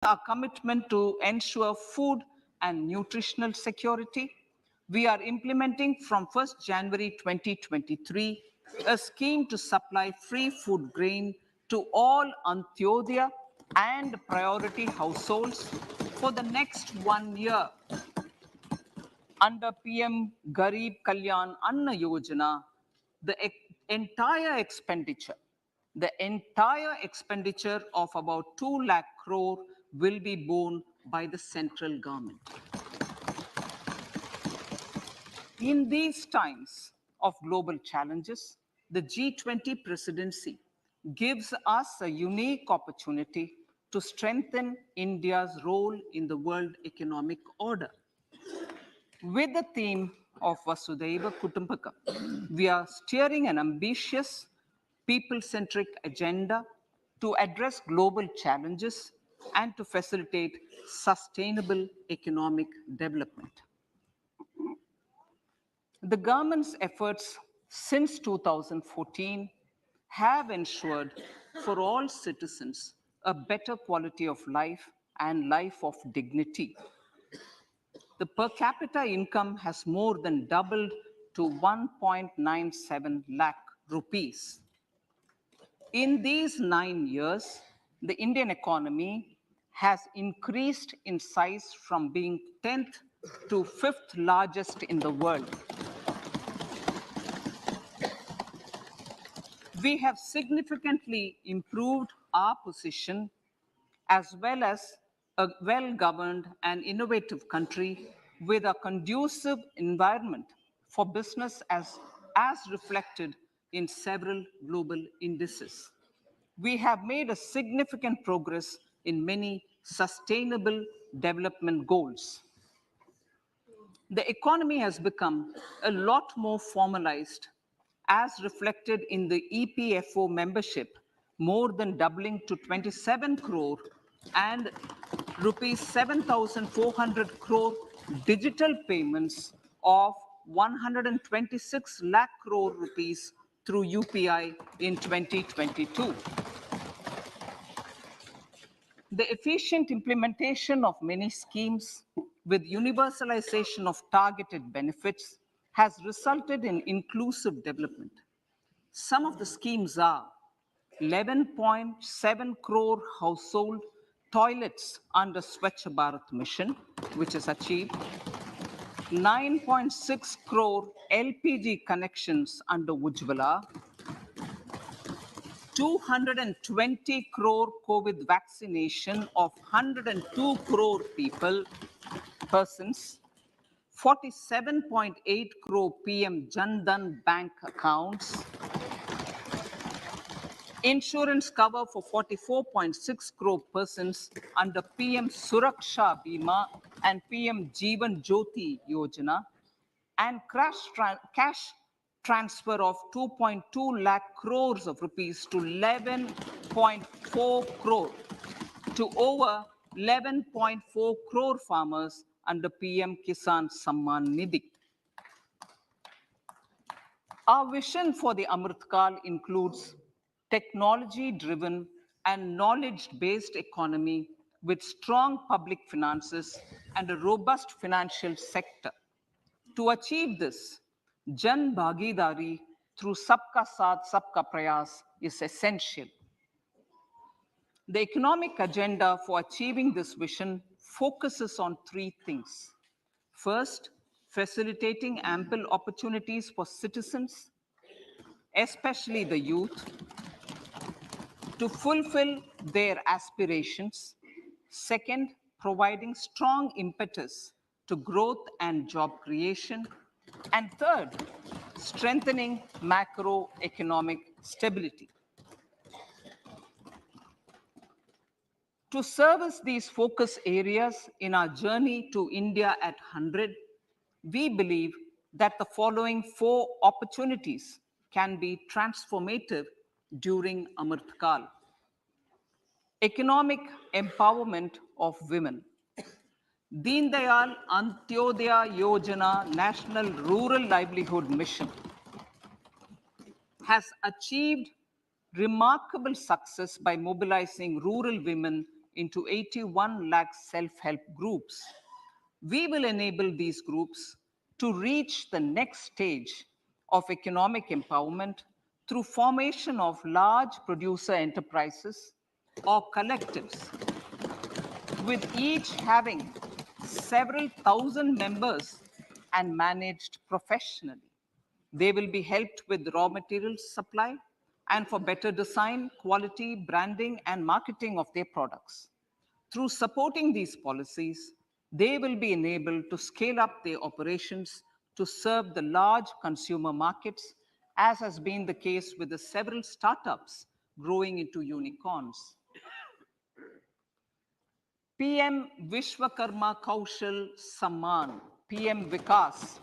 our commitment to ensure food and nutritional security. We are implementing from 1st January 2023 a scheme to supply free food grain to all Antyodaya and priority households for the next 1 year. Under PM Garib Kalyan Anna Yojana, the entire expenditure of about 2 lakh crore will be borne by the central government. In these times of global challenges, the G20 presidency gives us a unique opportunity to strengthen India's role in the world economic order. With the theme of Vasudhaiva Kutumbakam, we are steering an ambitious, people-centric agenda to address global challenges and to facilitate sustainable economic development. The government's efforts since 2014 have ensured for all citizens a better quality of life and life of dignity. The per capita income has more than doubled to 1.97 lakh rupees. In these 9 years, the Indian economy has increased in size from being 10th to 5th largest in the world. We have significantly improved our position as well as a well-governed and innovative country with a conducive environment for business as reflected in several global indices. We have made a significant progress in many sustainable development goals. The economy has become a lot more formalized as reflected in the EPFO membership, more than doubling to 27 crore and rupees 7,400 crore digital payments of 126 lakh crore rupees through UPI in 2022. The efficient implementation of many schemes with universalization of targeted benefits has resulted in inclusive development. Some of the schemes are 11.7 crore household toilets under Swachh Bharat mission, which is achieved, 9.6 crore LPG connections under Ujjwala, 220 crore COVID vaccination of 102 crore persons, 47.8 crore PM Jan Dhan bank accounts, insurance cover for 44.6 crore persons under PM Suraksha Bima and PM Jeevan Jyoti Yojana, and cash transfer of 2.2 lakh crores of rupees to 11.4 crore to over 11.4 crore farmers under PM Kisan Samman Nidhi. Our vision for the Amrit Kaal includes technology-driven and knowledge-based economy with strong public finances and a robust financial sector. To achieve this, Jan Bhagidari through Sabka Saath, Sabka Prayas is essential. The economic agenda for achieving this vision focuses on 3 things. First, facilitating ample opportunities for citizens, especially the youth, to fulfill their aspirations. Second, providing strong impetus to growth and job creation. And third, strengthening macroeconomic stability. To service these focus areas in our journey to India at 100, we believe that the following 4 opportunities can be transformative during Amrit Kaal. Economic empowerment of women. Deen Dayal Antyodaya Yojana National Rural Livelihood Mission has achieved remarkable success by mobilizing rural women into 81 lakh self-help groups. We will enable these groups to reach the next stage of economic empowerment through formation of large producer enterprises or collectives, with each having several thousand members and managed professionally. They will be helped with raw materials supply and for better design, quality, branding, and marketing of their products. Through supporting these policies, they will be enabled to scale up their operations to serve the large consumer markets, as has been the case with the several startups growing into unicorns. PM Vishwakarma Kaushal Samman, PM Vikas.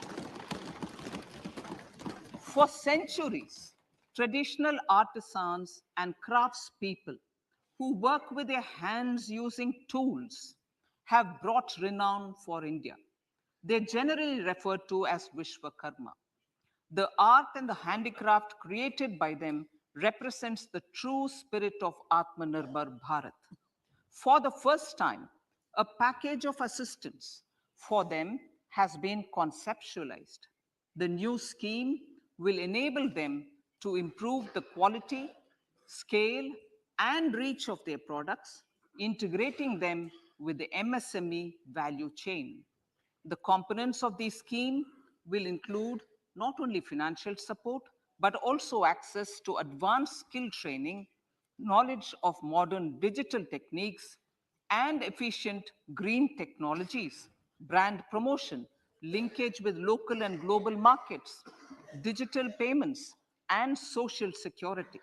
For centuries, traditional artisans and craftspeople who work with their hands using tools have brought renown for India. They're generally referred to as Vishwakarma. The art and the handicraft created by them represents the true spirit of Atmanirbhar Bharat. For the first time, a package of assistance for them has been conceptualized. The new scheme will enable them to improve the quality, scale, and reach of their products, integrating them with the MSME value chain. The components of the scheme will include not only financial support, but also access to advanced skill training, knowledge of modern digital techniques, and efficient green technologies, brand promotion, linkage with local and global markets, digital payments, and social security.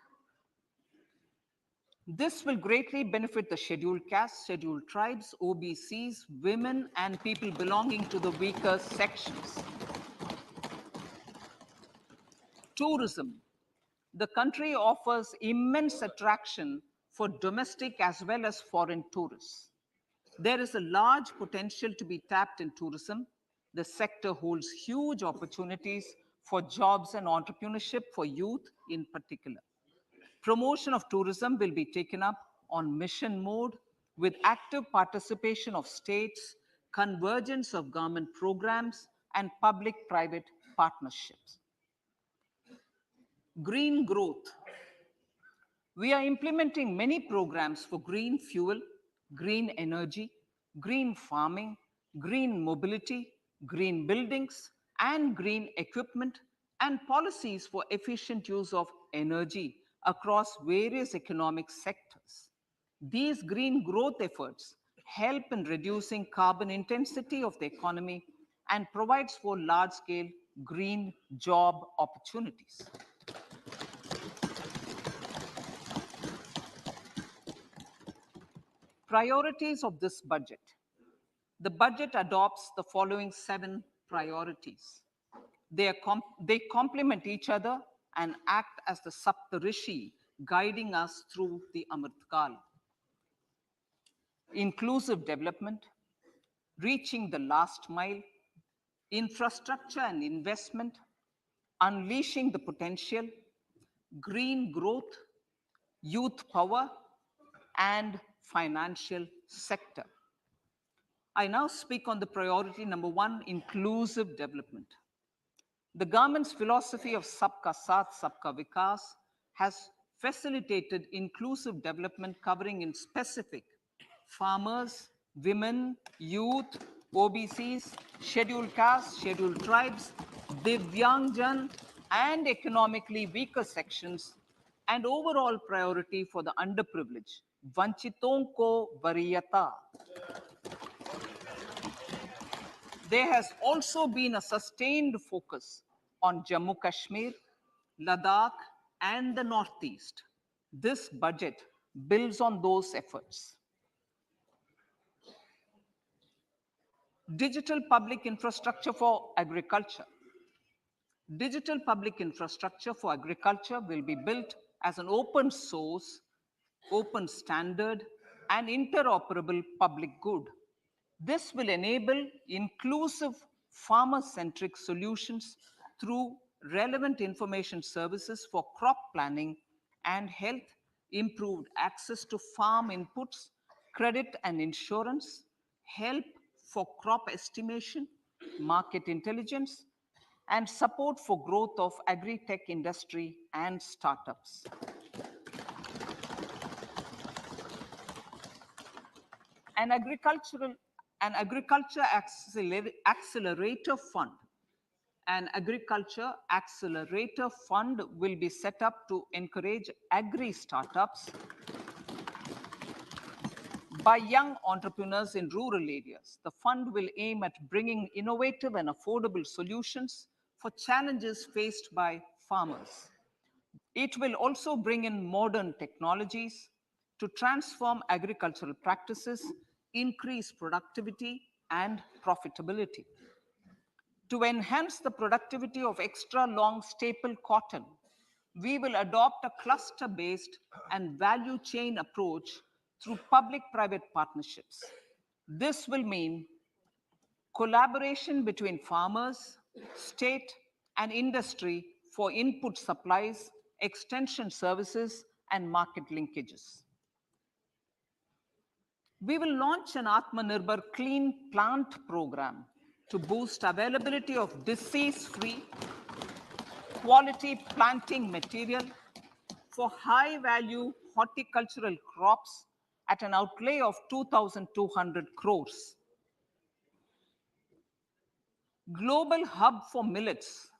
This will greatly benefit the scheduled castes, scheduled tribes, OBCs, women, and people belonging to the weaker sections. Tourism. The country offers immense attraction for domestic as well as foreign tourists. There is a large potential to be tapped in tourism. The sector holds huge opportunities for jobs and entrepreneurship for youth in particular. Promotion of tourism will be taken up on mission mode with active participation of states, convergence of government programs, and public-private partnerships. Green growth. We are implementing many programs for green fuel, green energy, green farming, green mobility, green buildings, and green equipment, and policies for efficient use of energy across various economic sectors. These green growth efforts help in reducing carbon intensity of the economy and provides for large-scale green job opportunities. Priorities of this budget. The budget adopts the following 7 priorities. They complement each other and act as the Saptarishi guiding us through the Amritkal. Inclusive development, reaching the last mile, infrastructure and investment, unleashing the potential, green growth, youth power, and financial sector. I now speak on the priority number 1, inclusive development. The government's philosophy of Sabka Saath, Sabka Vikas has facilitated inclusive development covering in specific farmers, women, youth, OBCs, scheduled castes, scheduled tribes, Divyangjan, and economically weaker sections, and overall priority for the underprivileged. Vanchiton ko variyata. There has also been a sustained focus on Jammu Kashmir, Ladakh, and the Northeast. This budget builds on those efforts. Digital public infrastructure for agriculture. Digital public infrastructure for agriculture will be built as an open source, open standard, and interoperable public good. This will enable inclusive farmer-centric solutions through relevant information services for crop planning and health, improved access to farm inputs, credit and insurance, help for crop estimation, market intelligence, and support for growth of agri-tech industry and startups. An agriculture accelerator fund. An agriculture accelerator fund will be set up to encourage agri startups by young entrepreneurs in rural areas. The fund will aim at bringing innovative and affordable solutions for challenges faced by farmers. It will also bring in modern technologies to transform agricultural practices, increase productivity and profitability. To enhance the productivity of extra long staple cotton, we will adopt a cluster-based and value chain approach through public-private partnerships. This will mean collaboration between farmers, state, and industry for input supplies, extension services, and market linkages. We will launch an Atmanirbhar Clean Plant program to boost availability of disease-free, quality planting material for high-value horticultural crops at an outlay of 2,200 crores. Global hub for millets,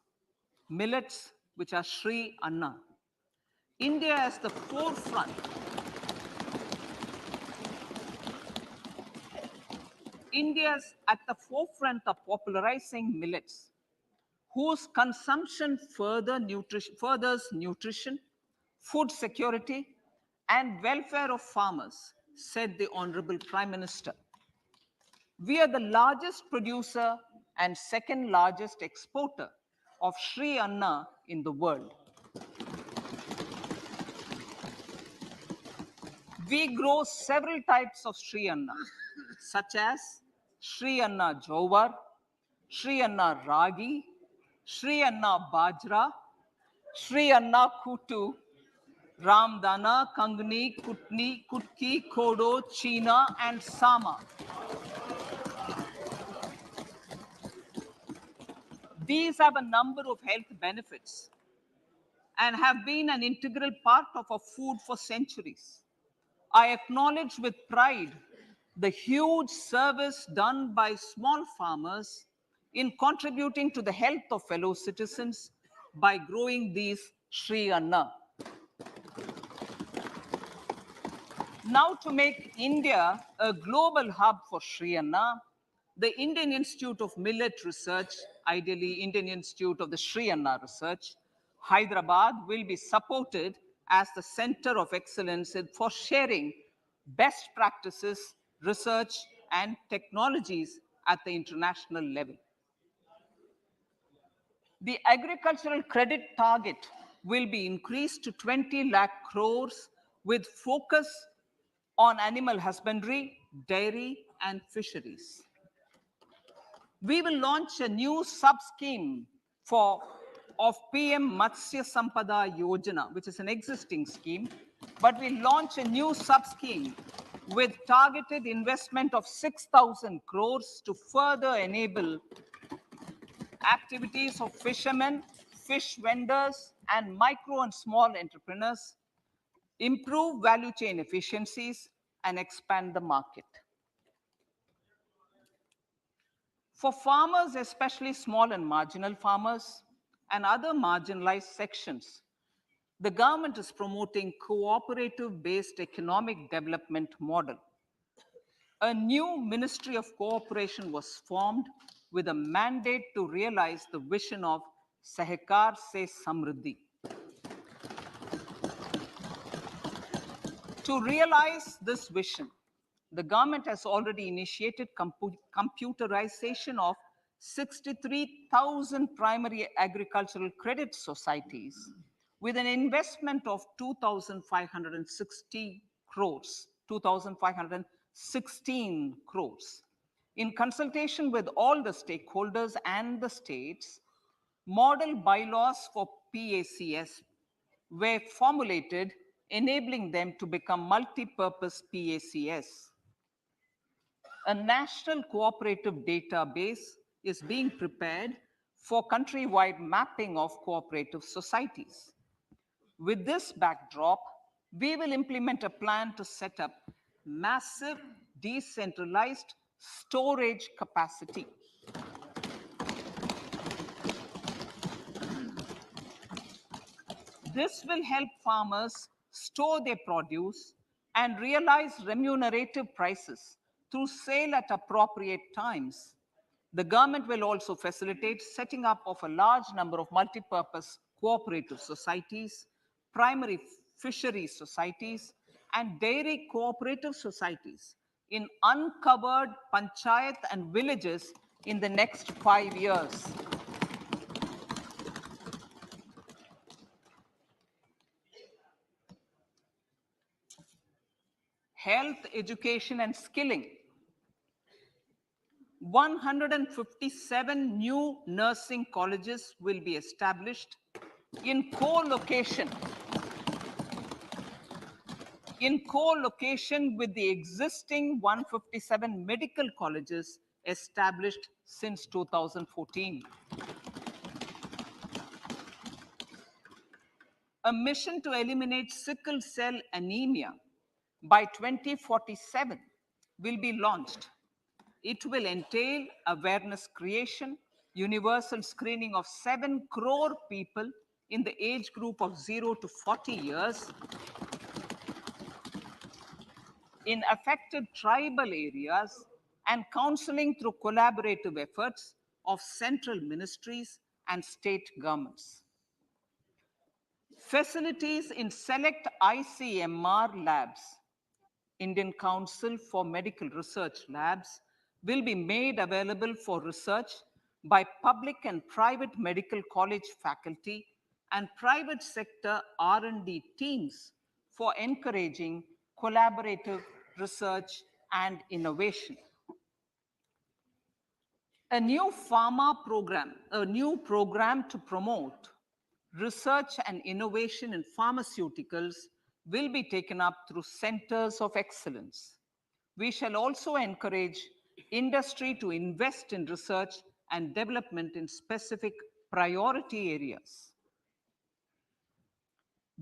which are Sri Anna. India is the forefront. India's at the forefront of popularizing millets, whose consumption furthers nutrition, food security, and welfare of farmers, said the Honorable Prime Minister. We are the largest producer and second largest exporter of Sri Anna in the world. We grow several types of Sri Anna, such as Sri Anna Jowar, Sri Anna Ragi, Sri Anna Bajra, Sri Anna Kutu, Ramdana, Kangni, Kutni, Kutki, Kodo, China, and Sama. These have a number of health benefits and have been an integral part of our food for centuries. I acknowledge with pride the huge service done by small farmers in contributing to the health of fellow citizens by growing these Sri Anna. Now, to make India a global hub for Sri Anna, the Indian Institute of Millet Research, ideally Indian Institute of the Sri Anna Research, Hyderabad, will be supported as the center of excellence for sharing best practices, research, and technologies at the international level. The agricultural credit target will be increased to 20 lakh crores with focus on animal husbandry, dairy, and fisheries. We will launch a new sub-scheme of PM Matsya Sampada Yojana, which is an existing scheme, but we launch a new sub-scheme with targeted investment of 6,000 crores to further enable activities of fishermen, fish vendors, and micro and small entrepreneurs, improve value chain efficiencies, and expand the market. For farmers, especially small and marginal farmers and other marginalized sections, the government is promoting cooperative-based economic development model. A new Ministry of Cooperation was formed with a mandate to realize the vision of Sahkar Se Samriddhi. To realize this vision, the government has already initiated computerization of 63,000 primary agricultural credit societies with an investment of 2,560 crores, 2,516 crores. In consultation with all the stakeholders and the states, model bylaws for PACS were formulated, enabling them to become multi-purpose PACS. A national cooperative database is being prepared for countrywide mapping of cooperative societies. With this backdrop, we will implement a plan to set up massive decentralized storage capacity. This will help farmers store their produce and realize remunerative prices through sale at appropriate times. The government will also facilitate setting up of a large number of multi-purpose cooperative societies, primary fisheries societies, and dairy cooperative societies in uncovered panchayat and villages in the next 5 years. Health, education, and skilling. 157 new nursing colleges will be established in co-location with the existing 157 medical colleges established since 2014. A mission to eliminate sickle cell anemia by 2047 will be launched. It will entail awareness creation, universal screening of 7 crore people in the age group of 0 to 40 years in affected tribal areas, and counseling through collaborative efforts of central ministries and state governments. Facilities in select ICMR labs, Indian Council for Medical Research labs, will be made available for research by public and private medical college faculty and private sector R&D teams for encouraging collaborative research and innovation. A new program to promote research and innovation in pharmaceuticals will be taken up through centers of excellence. We shall also encourage industry to invest in research and development in specific priority areas.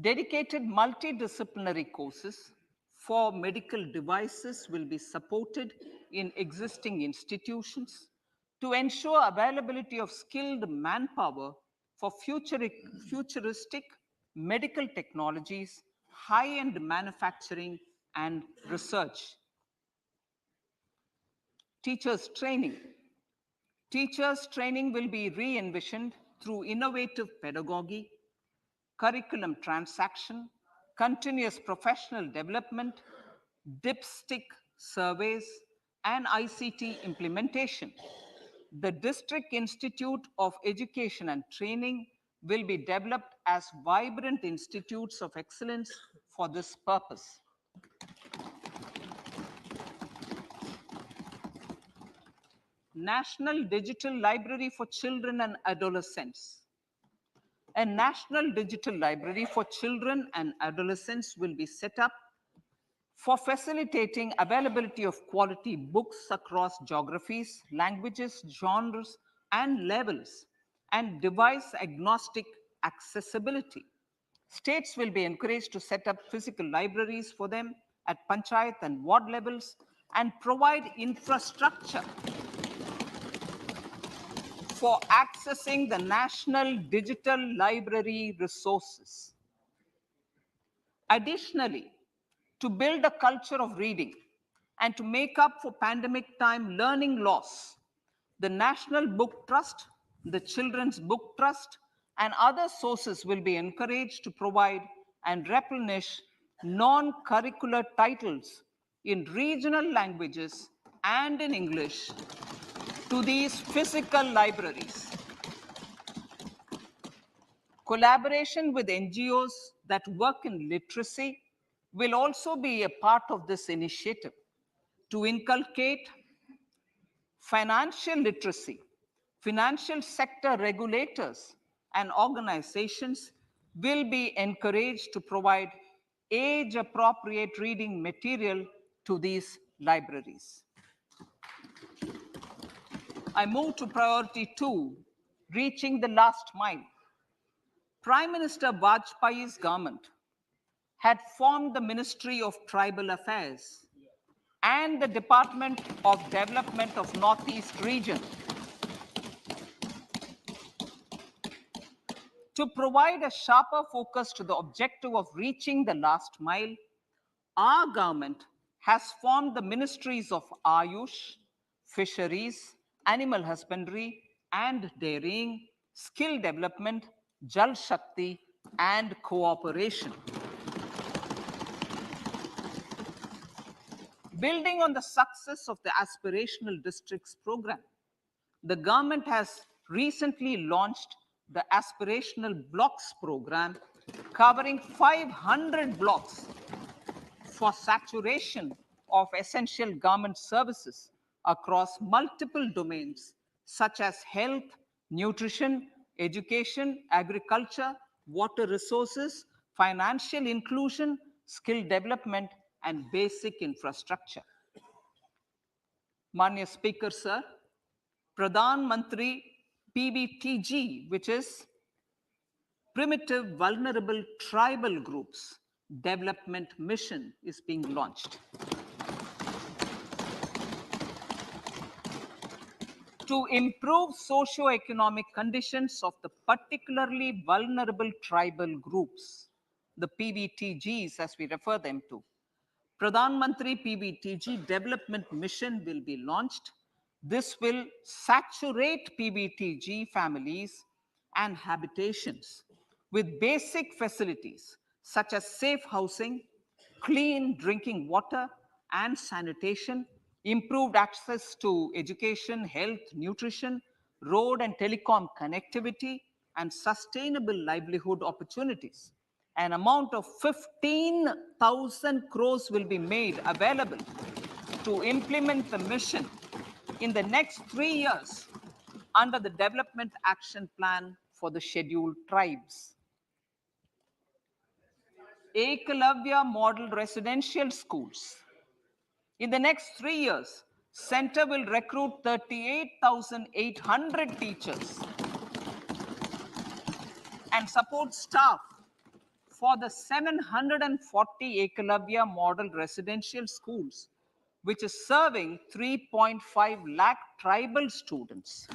Dedicated multidisciplinary courses for medical devices will be supported in existing institutions to ensure availability of skilled manpower for futuristic medical technologies, high-end manufacturing, and research. Teachers training. Teachers training will be re-envisioned through innovative pedagogy, curriculum transaction, continuous professional development, dipstick surveys, and ICT implementation. The District Institute of Education and Training will be developed as vibrant institutes of excellence for this purpose. National Digital Library for Children and Adolescents. A National Digital Library for Children and Adolescents will be set up for facilitating availability of quality books across geographies, languages, genres, and levels, and device-agnostic accessibility. States will be encouraged to set up physical libraries for them at panchayat and ward levels and provide infrastructure for accessing the national digital library resources. Additionally, to build a culture of reading and to make up for pandemic time learning loss, the National Book Trust, the Children's Book Trust, and other sources will be encouraged to provide and replenish non-curricular titles in regional languages and in English to these physical libraries. Collaboration with NGOs that work in literacy will also be a part of this initiative to inculcate financial literacy. Financial sector regulators and organizations will be encouraged to provide age-appropriate reading material to these libraries. I move to priority 2, reaching the last mile. Prime Minister Vajpayee's government had formed the Ministry of Tribal Affairs and the Department of Development of Northeast Region to provide a sharper focus to the objective of reaching the last mile. Our government has formed the ministries of Ayush, Fisheries, Animal Husbandry and Dairying, Skill Development, Jal Shakti, and Cooperation. Building on the success of the Aspirational Districts program, the government has recently launched the Aspirational Blocks program, covering 500 blocks for saturation of essential government services across multiple domains such as health, nutrition, education, agriculture, water resources, financial inclusion, skill development, and basic infrastructure. Manya Speaker, sir, Pradhan Mantri PBTG, which is Primitive Vulnerable Tribal Groups Development Mission, is being launched. To improve socio-economic conditions of the particularly vulnerable tribal groups, the PBTGs as we refer them to, Pradhan Mantri PBTG Development Mission will be launched. This will saturate PBTG families and habitations with basic facilities such as safe housing, clean drinking water and sanitation, improved access to education, health, nutrition, road and telecom connectivity, and sustainable livelihood opportunities. An amount of 15,000 crores will be made available to implement the mission in the next 3 years under the Development Action Plan for the Scheduled Tribes. 𝐒𝐈𝐓𝐄𝐋 Model Residential Schools. In the next 3 years, Center will recruit 38,800 teachers and support staff for the 740 𝐒𝐈𝐓𝐄 Model Residential Schools, which is serving 3.5 lakh tribal students.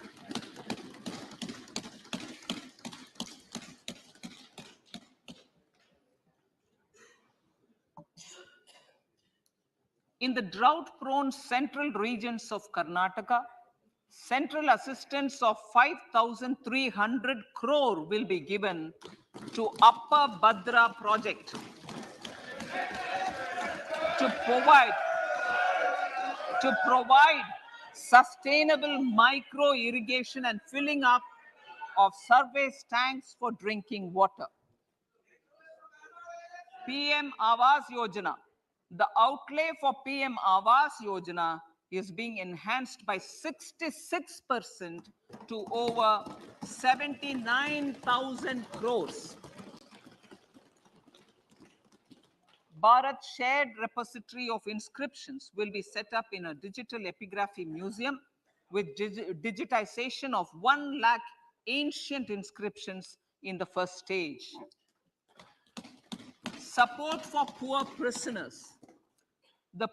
In the drought-prone central regions of Karnataka, central assistance of 5,300 crore will be given to Upper Bhadra project to provide sustainable micro irrigation and filling up of surface tanks for drinking water. PM Awas Yojana. The outlay for PM Awas Yojana is being enhanced by 66% to over 79,000 crores. Bharat Shared Repository of Inscriptions will be set up in a digital epigraphy museum with digitization of 1 lakh ancient inscriptions in the first stage. Support for poor prisoners.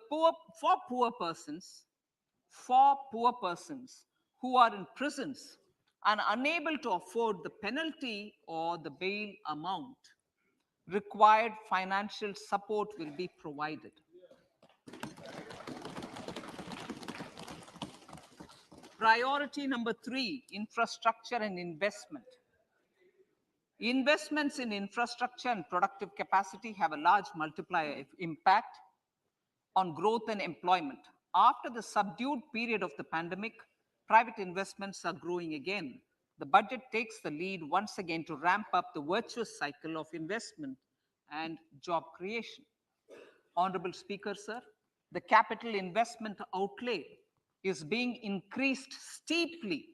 For poor persons who are in prisons and unable to afford the penalty or the bail amount, required financial support will be provided. Priority number 3, infrastructure and investment. Investments in infrastructure and productive capacity have a large multiplier impact on growth and employment. After the subdued period of the pandemic, private investments are growing again. The budget takes the lead once again to ramp up the virtuous cycle of investment and job creation. Honorable Speaker, sir, the capital investment outlay is being increased steeply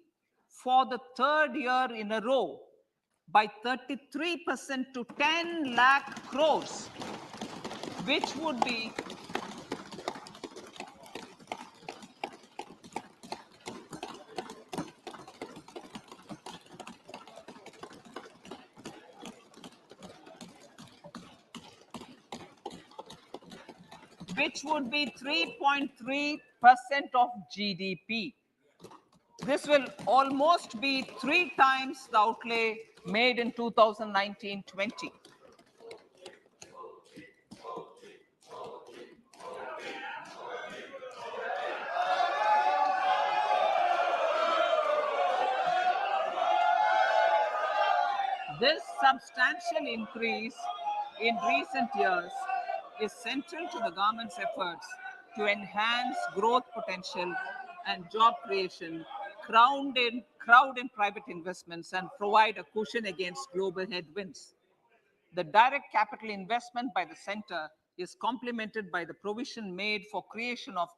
for the 3rd year in a row by 33% to 10 lakh crores, which would be which would be 3.3% of GDP. This will almost be 3 times the outlay made in 2019-20. This substantial increase in recent years is central to the government's efforts to enhance growth potential and job creation, crowd in private investments, and provide a cushion against global headwinds. The direct capital investment by the center is complemented by the provision made for creation of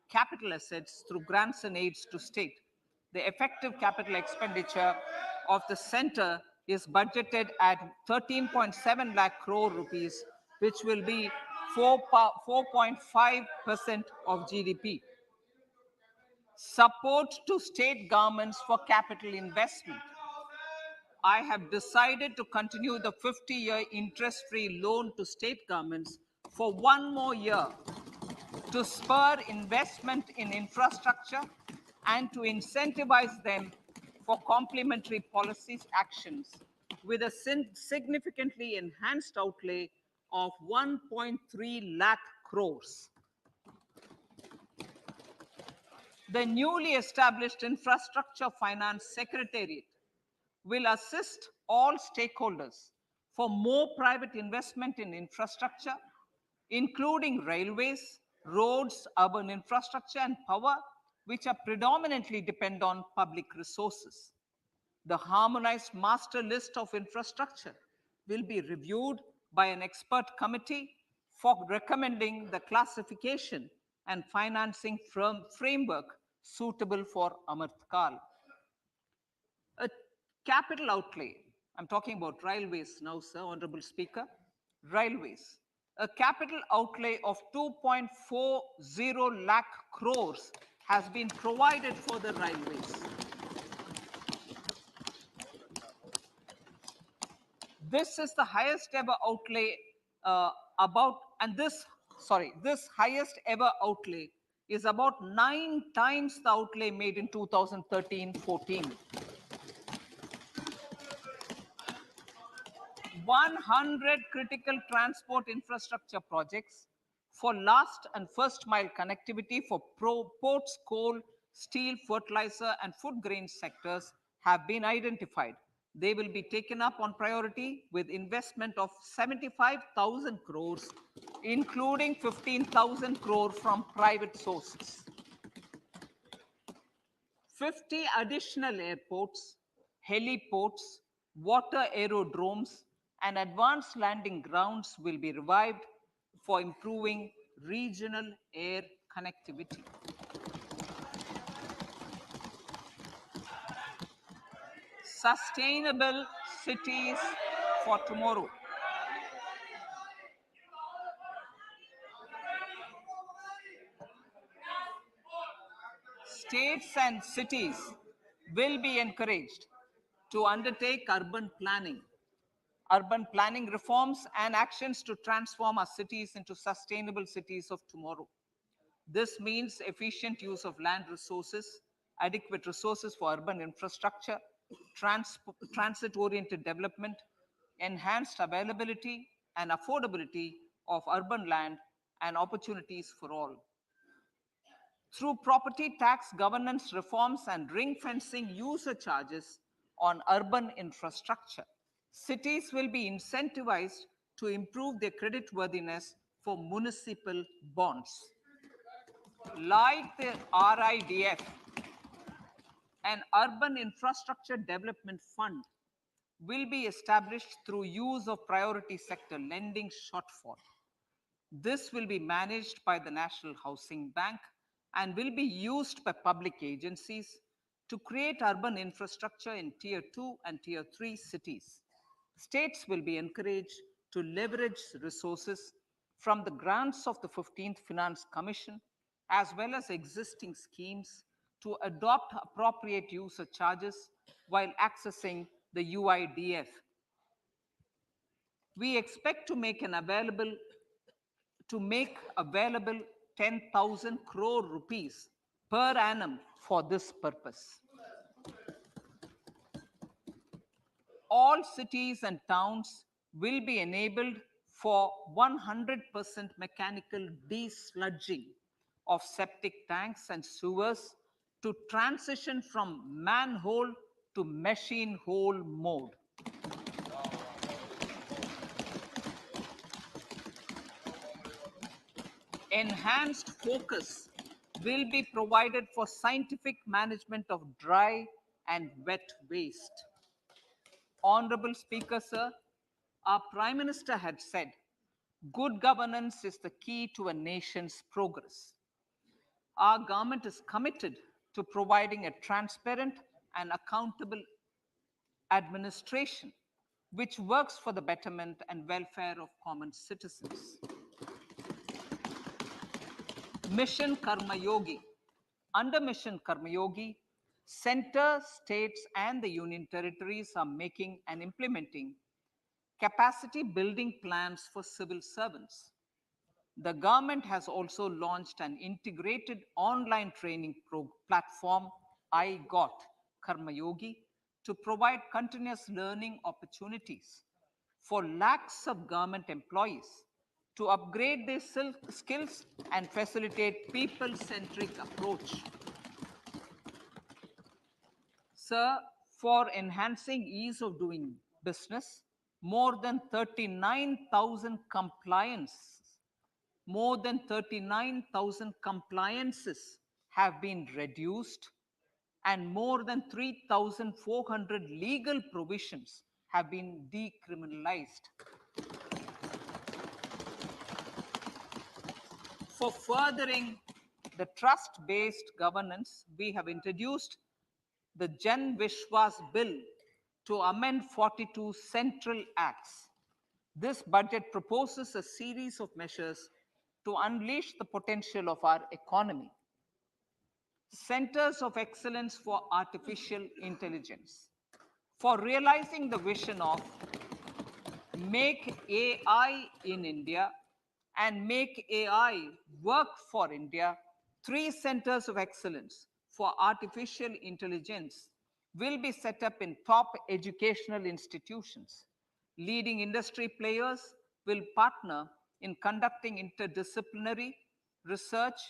capital assets through grants and aids to state. The effective capital expenditure of the center is budgeted at 13.7 lakh crore rupees, which will be 4.5% of GDP. Support to state governments for capital investment. I have decided to continue the 50-year interest-free loan to state governments for 1 more year to spur investment in infrastructure and to incentivize them for complementary policies actions with a significantly enhanced outlay of 1.3 lakh crores. The newly established Infrastructure Finance Secretariat will assist all stakeholders for more private investment in infrastructure, including railways, roads, urban infrastructure, and power, which are predominantly depend on public resources. The harmonized master list of infrastructure will be reviewed by an expert committee for recommending the classification and financing framework suitable for Amit-Kaal. A capital outlay, I'm talking about railways now, sir, Honorable Speaker. Railways. A capital outlay of 2.40 lakh crores has been provided for the railways. This is the highest ever outlay this highest ever outlay is about 9 times the outlay made in 2013-14. 100 critical transport infrastructure projects for last and first mile connectivity for ports, coal, steel, fertilizer, and food grain sectors have been identified. They will be taken up on priority with investment of 75,000 crores, including 15,000 crore from private sources. 50 additional airports, heliports, water aerodromes, and advanced landing grounds will be revived for improving regional air connectivity. Sustainable cities for tomorrow. States and cities will be encouraged to undertake urban planning reforms and actions to transform our cities into sustainable cities of tomorrow. This means efficient use of land resources, adequate resources for urban infrastructure, transit-oriented development, enhanced availability and affordability of urban land, and opportunities for all. Through property tax governance reforms and ring fencing user charges on urban infrastructure, cities will be incentivized to improve their creditworthiness for municipal bonds. Like the RIDF, an urban infrastructure development fund will be established through use of priority sector lending shortfall. This will be managed by the National Housing Bank and will be used by public agencies to create urban infrastructure in Tier 2 and Tier 3 cities. States will be encouraged to leverage resources from the grants of the 15th Finance Commission as well as existing schemes to adopt appropriate user charges while accessing the UIDF. We expect to make an available to make available 10,000 crore rupees per annum for this purpose. All cities and towns will be enabled for 100% mechanical desludging of septic tanks and sewers to transition from manhole to machine hole mode. Enhanced focus will be provided for scientific management of dry and wet waste. Honorable Speaker, sir, our Prime Minister had said, good governance is the key to a nation's progress. Our government is committed to providing a transparent and accountable administration which works for the betterment and welfare of common citizens. Mission Karma Yogi. Under Mission Karma Yogi, center, states, and the union territories are making and implementing capacity building plans for civil servants. The government has also launched an integrated online training platform, I Got Karma Yogi, to provide continuous learning opportunities for lakhs of government employees to upgrade their skills and facilitate people-centric approach. Sir, for enhancing ease of doing business, more than 39,000 compliances have been reduced and more than 3,400 legal provisions have been decriminalized. For furthering the trust-based governance, we have introduced the Jan Vishwas Bill to amend 42 central acts. This budget proposes a series of measures to unleash the potential of our economy. Centers of Excellence for Artificial Intelligence. For realizing the vision of Make AI in India and Make AI Work for India, 3 centers of excellence for artificial intelligence will be set up in top educational institutions. Leading industry players will partner in conducting interdisciplinary research,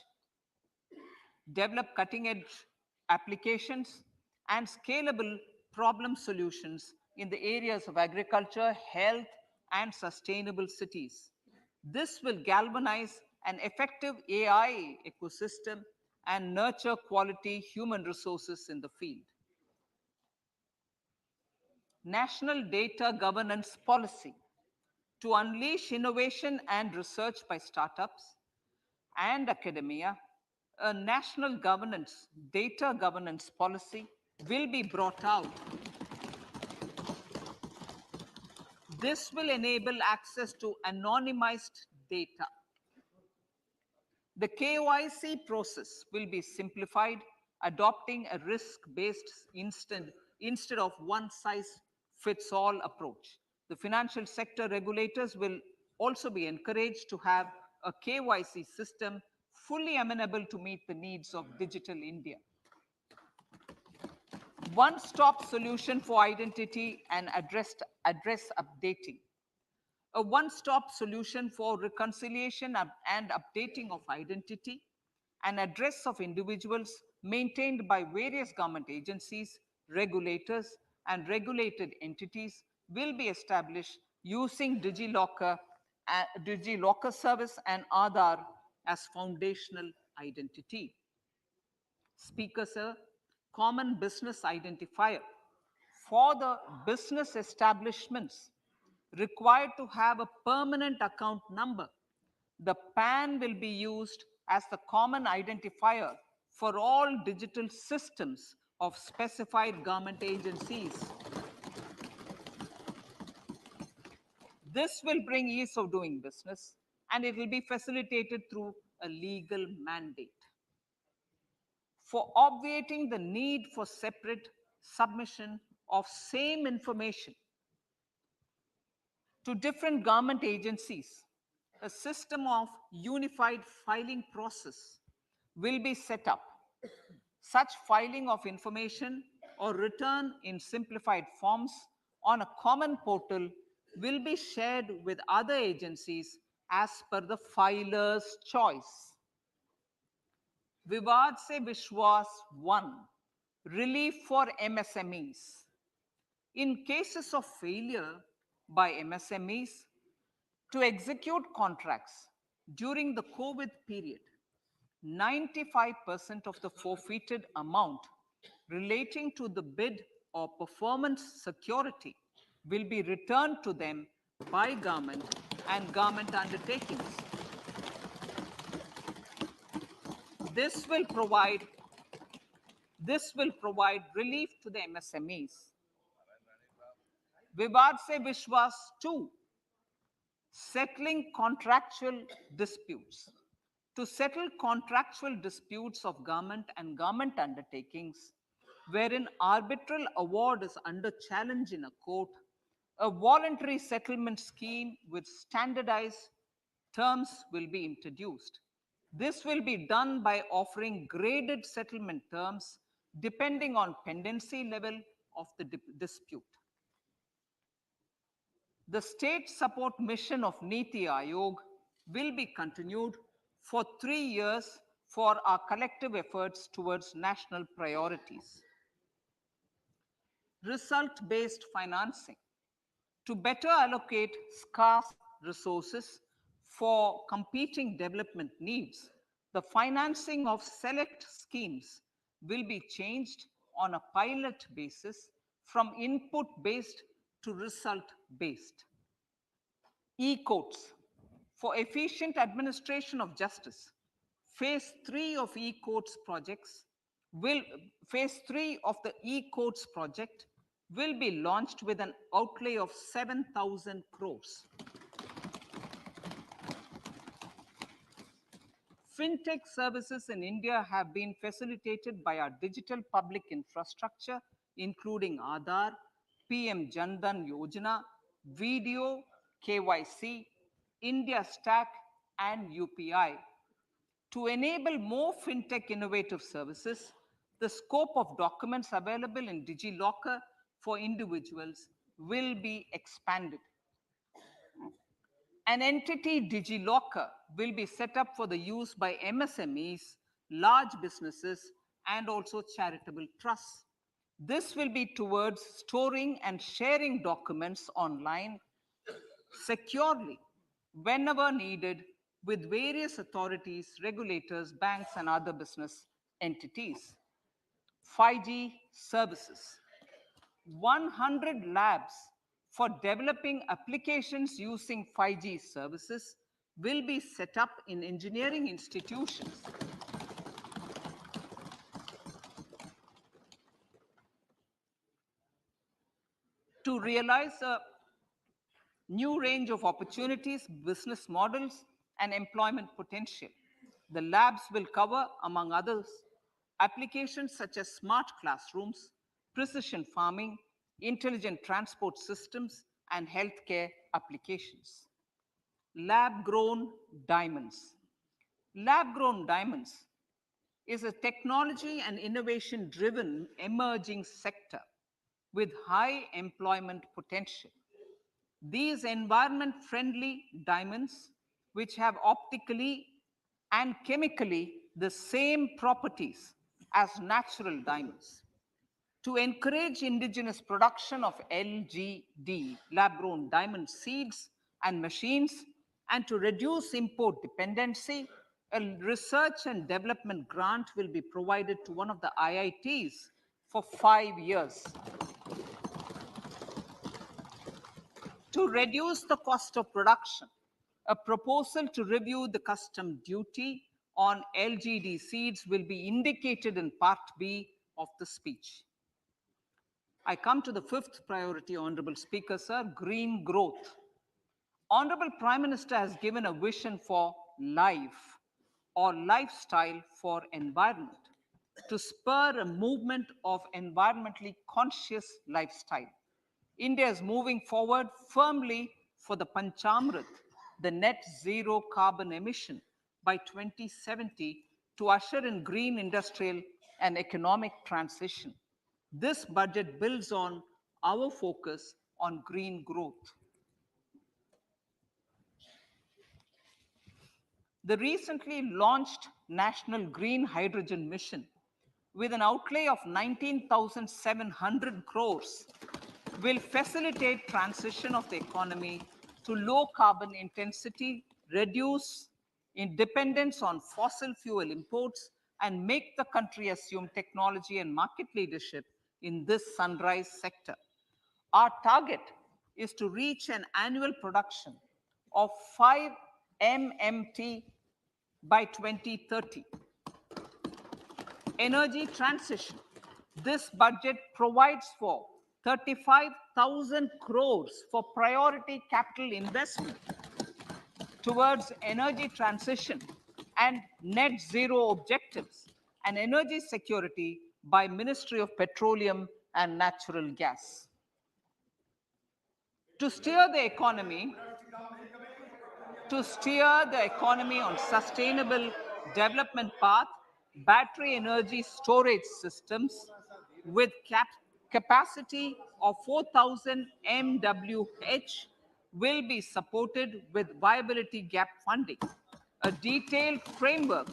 develop cutting-edge applications, and scalable problem solutions in the areas of agriculture, health, and sustainable cities. This will galvanize an effective AI ecosystem and nurture quality human resources in the field. National Data Governance Policy to unleash innovation and research by startups and academia. A national data governance policy will be brought out. This will enable access to anonymized data. The KYC process will be simplified, adopting a risk-based instead of one-size-fits-all approach. The financial sector regulators will also be encouraged to have a KYC system fully amenable to meet the needs of digital India. One-stop solution for identity and address updating. A one-stop solution for reconciliation and updating of identity and address of individuals maintained by various government agencies, regulators, and regulated entities will be established using DigiLocker service and Aadhaar as foundational identity. Speaker, sir, common business identifier. For the business establishments required to have a permanent account number, the PAN will be used as the common identifier for all digital systems of specified government agencies. This will bring ease of doing business and it will be facilitated through a legal mandate. For obviating the need for separate submission of same information to different government agencies, A system of unified filing process will be set up. Such filing of information or return in simplified forms on a common portal will be shared with other agencies as per the filer's choice. Vivad se Vishwas 1. Relief for MSMEs. In cases of failure by MSMEs to execute contracts during the COVID period, 95% of the forfeited amount relating to the bid or performance security will be returned to them by government and government undertakings. This will provide relief to the MSMEs. Vivad se Vishwas 2. Settling contractual disputes. To settle contractual disputes of government and government undertakings, wherein arbitral award is under challenge in a court, a voluntary settlement scheme with standardized terms will be introduced. This will be done by offering graded settlement terms depending on pendency level of the dispute. The state support mission of Niti Aayog will be continued for 3 years for our collective efforts towards national priorities. Result-based financing. To better allocate scarce resources for competing development needs, the financing of select schemes will be changed on a pilot basis from input-based to result-based. E-courts. For efficient administration of justice, phase 3 of phase 3 of the e-courts project will be launched with an outlay of 7,000 crores. Fintech services in India have been facilitated by our digital public infrastructure, including Aadhaar, PM Jan Dhan Yojana, Video, KYC, India Stack, and UPI. To enable more fintech innovative services, the scope of documents available in DigiLocker for individuals will be expanded. An entity DigiLocker will be set up for the use by MSMEs, large businesses, and also charitable trusts. This will be towards storing and sharing documents online securely whenever needed with various authorities, regulators, banks, and other business entities. 5G services. 100 labs for developing applications using 5G services will be set up in engineering institutions. To realize a new range of opportunities, business models, and employment potential. The labs will cover, among others, applications such as smart classrooms, precision farming, intelligent transport systems, and healthcare applications. Lab-grown diamonds. Lab-grown diamonds is a technology and innovation-driven emerging sector with high employment potential. These environment-friendly diamonds, which have optically and chemically the same properties as natural diamonds. To encourage indigenous production of LGD, lab-grown diamond seeds and machines, and to reduce import dependency, a research and development grant will be provided to one of the IITs for 5 years. To reduce the cost of production, a proposal to review the custom duty on LGD seeds will be indicated in Part B of the speech. I come to the fifth priority, Honorable Speaker, sir, green growth. Honorable Prime Minister has given a vision for life or lifestyle for environment to spur a movement of environmentally conscious lifestyle. India is moving forward firmly for the Panchamrit, the net zero carbon emission by 2070 to usher in green industrial and economic transition. This budget builds on our focus on green growth. The recently launched National Green Hydrogen Mission, with an outlay of 19,700 crores, will facilitate transition of the economy to low carbon intensity, reduce dependence on fossil fuel imports, and make the country assume technology and market leadership in this sunrise sector. Our target is to reach an annual production of 5 MMT by 2030. Energy transition. This budget provides for 35,000 crores for priority capital investment towards energy transition and net zero objectives and energy security by Ministry of Petroleum and Natural Gas. To steer the economy on sustainable development path, battery energy storage systems with capacity of 4,000 MWH will be supported with viability gap funding. A detailed framework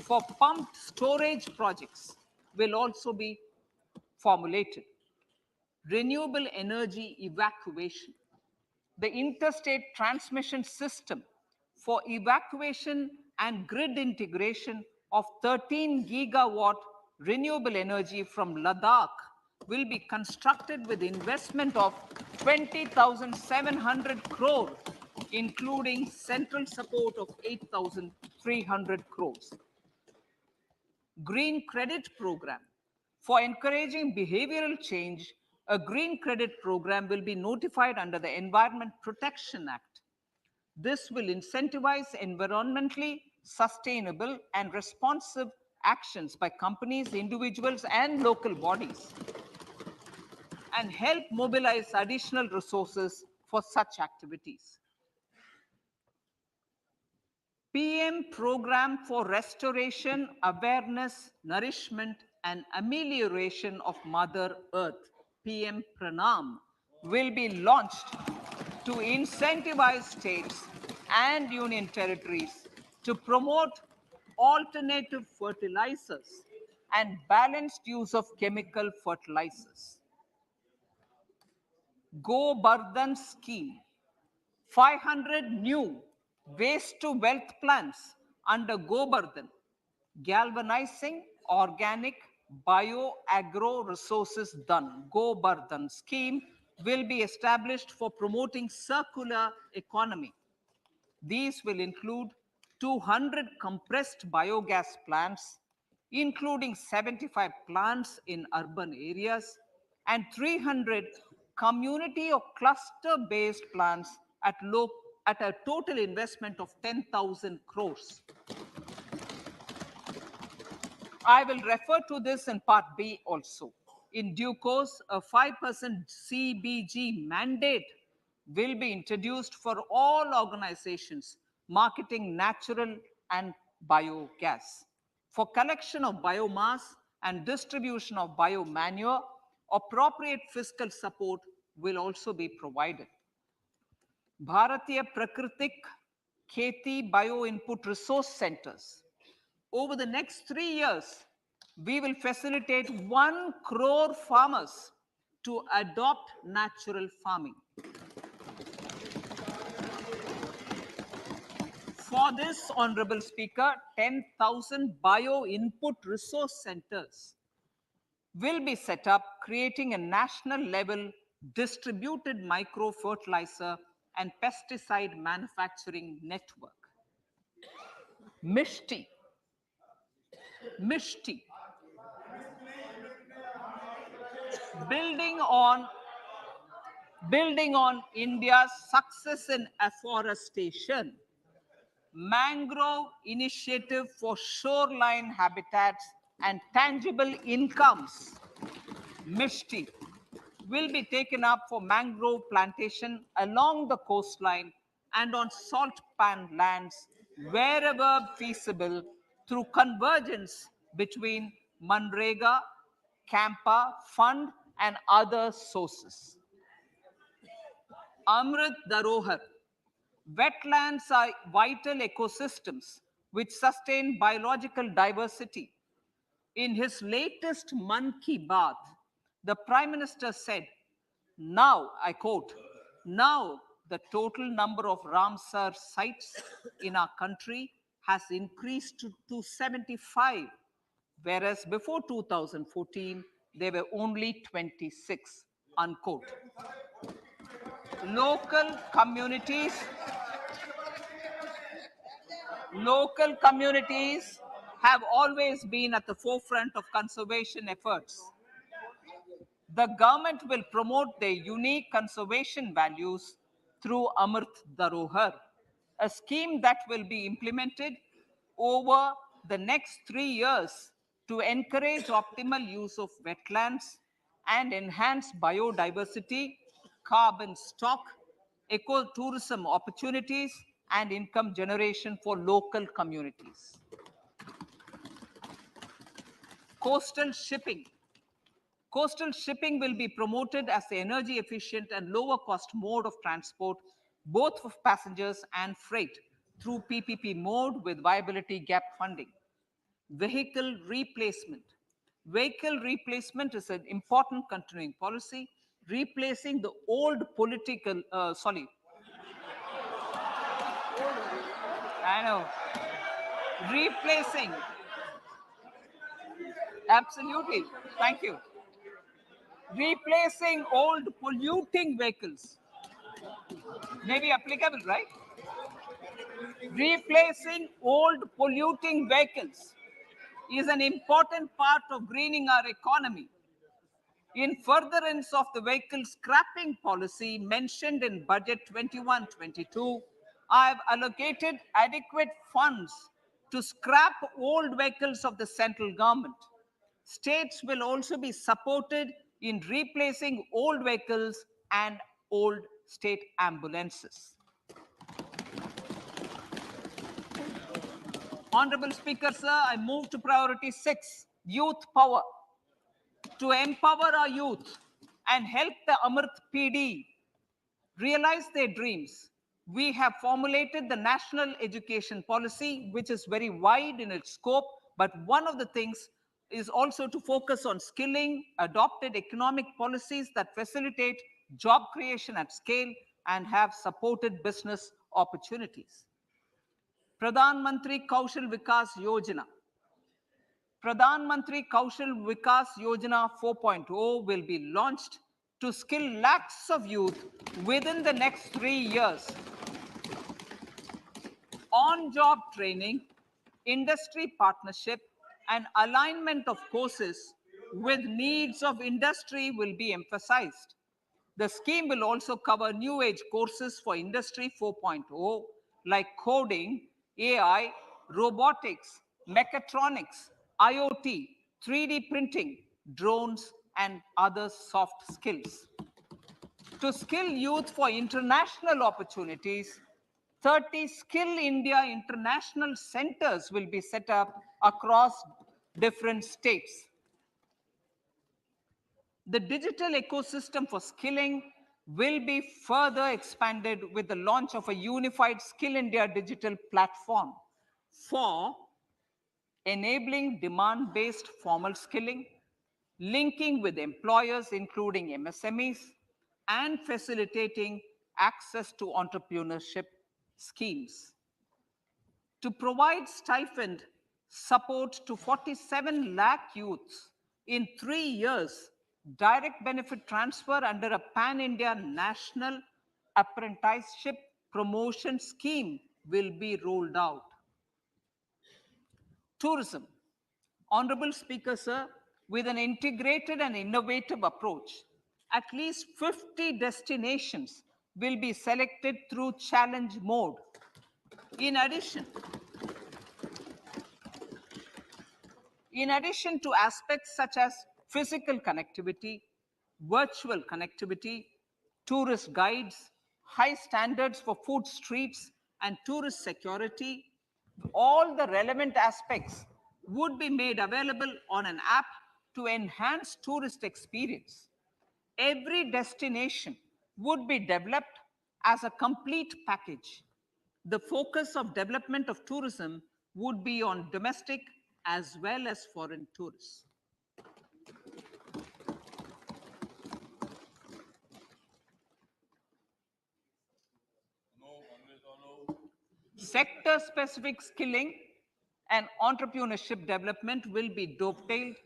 for pumped storage projects will also be formulated. Renewable energy evacuation. The interstate transmission system for evacuation and grid integration of 13 gigawatt renewable energy from Ladakh will be constructed with investment of 20,700 crore, including central support of 8,300 crores. Green Credit Program. For encouraging behavioral change, a green credit program will be notified under the Environment Protection Act. This will incentivize environmentally sustainable and responsive actions by companies, individuals, and local bodies, and help mobilize additional resources for such activities. PM Program for Restoration, Awareness, Nourishment, and Amelioration of Mother Earth, PM Pranam, will be launched to incentivize states and union territories to promote alternative fertilizers and balanced use of chemical fertilizers. Go Bardhan Scheme. 500 new waste to wealth plants under Gobardhan, galvanizing organic bio-agro resources done. Gobardhan scheme will be established for promoting circular economy. These will include 200 compressed biogas plants, including 75 plants in urban areas and 300 community or cluster-based plants at a total investment of 10,000 crores. I will refer to this in Part B also. In due course, a 5% CBG mandate will be introduced for all organizations marketing natural and biogas. For collection of biomass and distribution of biomanure, appropriate fiscal support will also be provided. Bharatiya Prakritik Kheti Bio Input Resource Centers. Over the next 3 years, we will facilitate 1 crore farmers to adopt natural farming. For this, Honorable Speaker, 10,000 bio input resource centers will be set up, creating a national level distributed micro fertilizer and pesticide manufacturing network. Mishti. Building on India's success in afforestation, mangrove initiative for shoreline habitats and tangible incomes, Mishti, will be taken up for mangrove plantation along the coastline and on salt pan lands wherever feasible through convergence between Manrega, Campa Fund, and other sources. Amrit Dharohar. Wetlands are vital ecosystems which sustain biological diversity. In his latest Mann Ki Baat, the Prime Minister said, now, I quote, now the total number of Ramsar sites in our country has increased to 75, whereas before 2014, there were only 26, unquote. Local communities Local communities have always been at the forefront of conservation efforts. The government will promote their unique conservation values through Amrit Dharohar, a scheme that will be implemented over the next 3 years to encourage optimal use of wetlands and enhance biodiversity, carbon stock, ecotourism opportunities, and income generation for local communities. Coastal shipping. Coastal shipping will be promoted as the energy efficient and lower cost mode of transport, both for passengers and freight, through PPP mode with viability gap funding. Vehicle replacement. Vehicle replacement is an important continuing policy, replacing the old I know, replacing, absolutely, thank you. Replacing old polluting vehicles may be applicable, right? Replacing old polluting vehicles is an important part of greening our economy. In furtherance of the vehicle scrapping policy mentioned in Budget 21-22, I have allocated adequate funds to scrap old vehicles of the central government. States will also be supported in replacing old vehicles and old state ambulances. Honorable Speaker, sir, I move to priority 6, youth power. To empower our youth and help the Amrit PD realize their dreams, we have formulated the National Education Policy, which is very wide in its scope, but one of the things is also to focus on skilling, adopted economic policies that facilitate job creation at scale and have supported business opportunities. Pradhan Mantri Kaushal Vikas Yojana. Pradhan Mantri Kaushal Vikas Yojana 4.0 will be launched to skill lakhs of youth within the next 3 years. On-job training, industry partnership, and alignment of courses with needs of industry will be emphasized. The scheme will also cover new age courses for Industry 4.0 like coding, AI, robotics, mechatronics, IoT, 3D printing, drones, and other soft skills. To skill youth for international opportunities, 30 Skill India International Centers will be set up across different states. The digital ecosystem for skilling will be further expanded with the launch of a unified Skill India digital platform for enabling demand-based formal skilling, linking with employers, including MSMEs, and facilitating access to entrepreneurship schemes. To provide stipend support to 47 lakh youths in 3 years, direct benefit transfer under a pan-India national apprenticeship promotion scheme will be rolled out. Tourism. Honorable Speaker, sir, with an integrated and innovative approach, at least 50 destinations will be selected through challenge mode. In addition to aspects such as physical connectivity, virtual connectivity, tourist guides, high standards for food streets and tourist security. All the relevant aspects would be made available on an app to enhance tourist experience. Every destination would be developed as a complete package. The focus of development of tourism would be on domestic as well as foreign tourists. Sector-specific skilling and entrepreneurship development will be dovetailed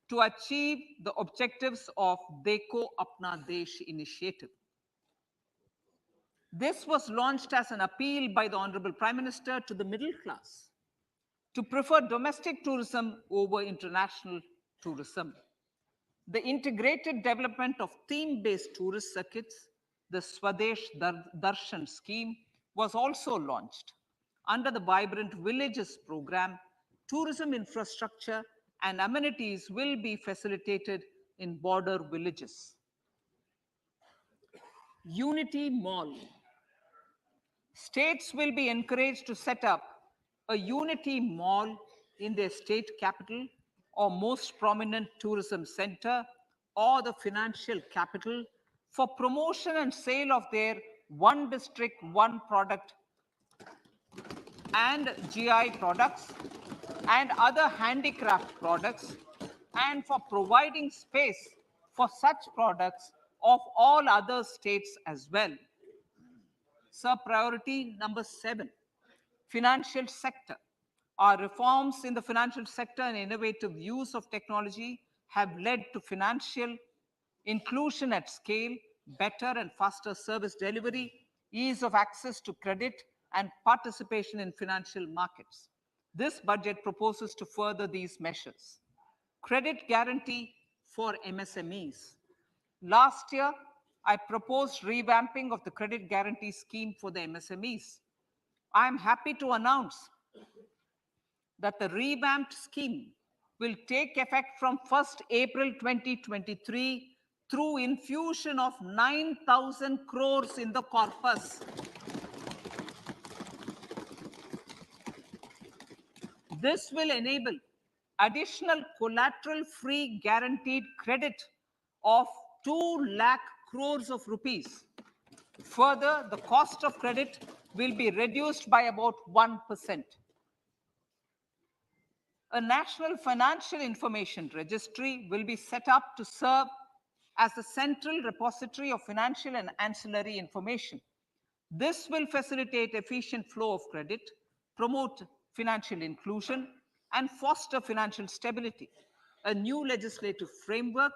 to achieve the objectives of Dekho Apna Desh initiative. This was launched as an appeal by the Honorable Prime Minister to the middle class to prefer domestic tourism over international tourism. The integrated development of theme-based tourist circuits, the Swadesh Darshan scheme, was also launched. Under the Vibrant Villages program, tourism infrastructure and amenities will be facilitated in border villages. Unity Mall. States will be encouraged to set up a Unity Mall in their state capital or most prominent tourism center or the financial capital for promotion and sale of their one district, one product and GI products and other handicraft products, and for providing space for such products of all other states as well. Sir, priority number 7, financial sector. Our reforms in the financial sector and innovative use of technology have led to financial inclusion at scale, better and faster service delivery, ease of access to credit, and participation in financial markets. This budget proposes to further these measures. Credit guarantee for MSMEs. Last year, I proposed revamping of the credit guarantee scheme for the MSMEs. I am happy to announce that the revamped scheme will take effect from 1st April 2023 through infusion of 9,000 crores in the corpus. This will enable additional collateral-free guaranteed credit of 2 lakh crores of rupees. Further, the cost of credit will be reduced by about 1%. A national financial information registry will be set up to serve as the central repository of financial and ancillary information. This will facilitate efficient flow of credit, promote financial inclusion, and foster financial stability. A new legislative framework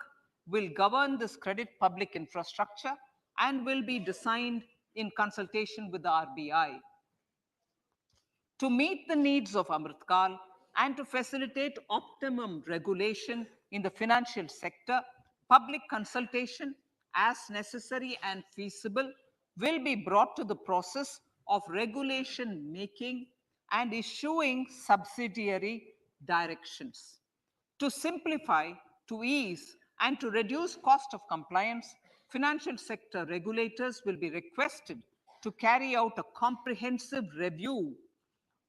will govern this credit public infrastructure and will be designed in consultation with the RBI. To meet the needs of Amrit Kaal and to facilitate optimum regulation in the financial sector, public consultation, as necessary and feasible, will be brought to the process of regulation making and issuing subsidiary directions. To simplify, to ease, and to reduce cost of compliance, financial sector regulators will be requested to carry out a comprehensive review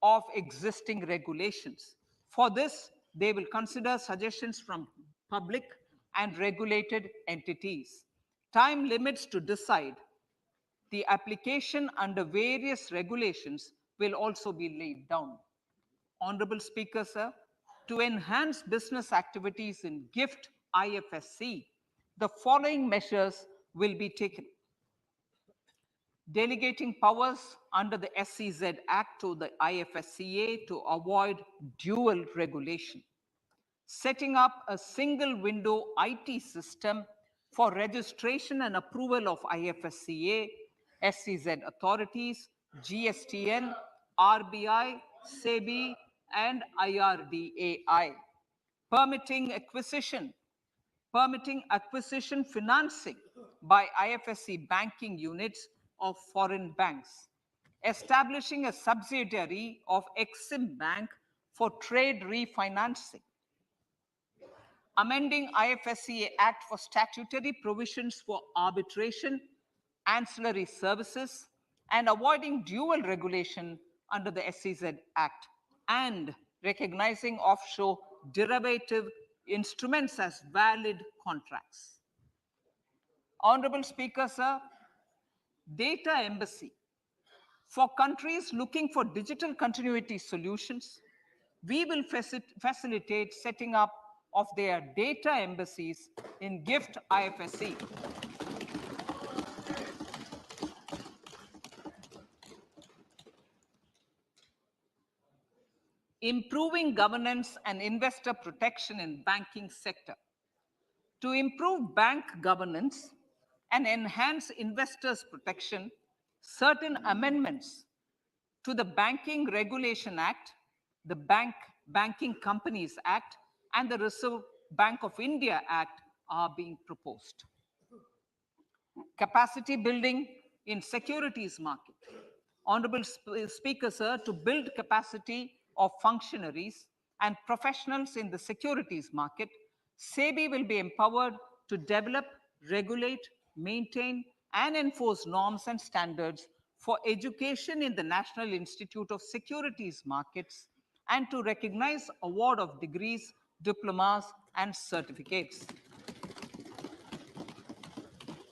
of existing regulations. For this, they will consider suggestions from public and regulated entities. Time limits to decide the application under various regulations will also be laid down. Honorable Speaker, sir, to enhance business activities in GIFT IFSC, the following measures will be taken. Delegating powers under the SEZ Act to the IFSCA to avoid dual regulation. Setting up a single window IT system for registration and approval of IFSCA, SEZ authorities, GSTN, RBI, SEBI, and IRDAI. Permitting acquisition financing by IFSC banking units of foreign banks, establishing a subsidiary of Exim Bank for trade refinancing, amending IFSCA Act for statutory provisions for arbitration ancillary services, and avoiding dual regulation under the SEZ Act, and recognizing offshore derivative instruments as valid contracts. Honorable Speaker, sir, data embassy. For countries looking for digital continuity solutions, we will facilitate setting up of their data embassies in GIFT IFSC. Improving governance and investor protection in banking sector. To improve bank governance and enhance investors' protection, certain amendments to the Banking Regulation Act, the Banking Companies Act, and the Reserve Bank of India Act are being proposed. Capacity building in securities market. Honorable Speaker, sir, to build capacity of functionaries and professionals in the securities market, SEBI will be empowered to develop, regulate, maintain, and enforce norms and standards for education in the National Institute of Securities Markets and to recognize award of degrees, diplomas, and certificates.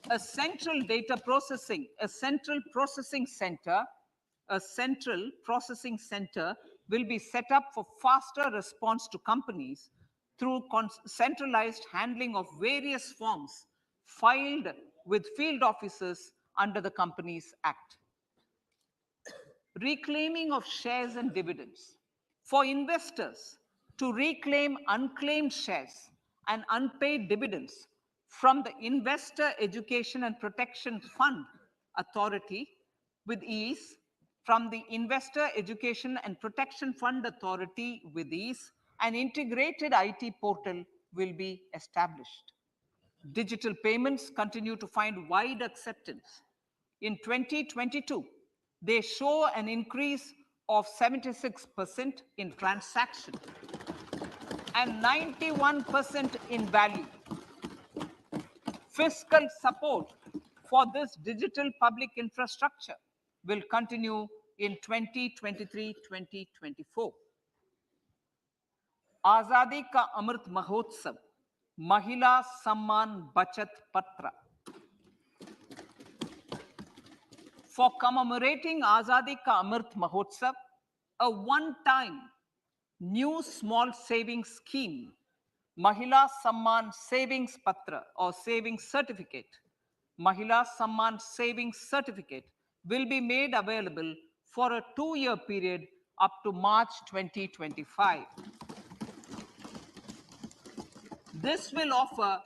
A central processing center will be set up for faster response to companies through centralized handling of various forms filed with field officers under the Companies Act. Reclaiming of shares and dividends. For investors to reclaim unclaimed shares and unpaid dividends from the Investor Education and Protection Fund Authority with ease, from the Investor Education and Protection Fund Authority with ease, an integrated IT portal will be established. Digital payments continue to find wide acceptance. In 2022, they show an increase of 76% in transaction and 91% in value. Fiscal support for this digital public infrastructure will continue in 2023-2024. आजादी का अमृत महोत्सव, महिला सम्मान बचत पत्र. For commemorating Azadi Ka Amrit Mahotsav, a one-time new small savings scheme, Mahila Samman Savings Patra or Savings Certificate, Mahila Samman Savings Certificate will be made available for a 2-year period up to March 2025. This will offer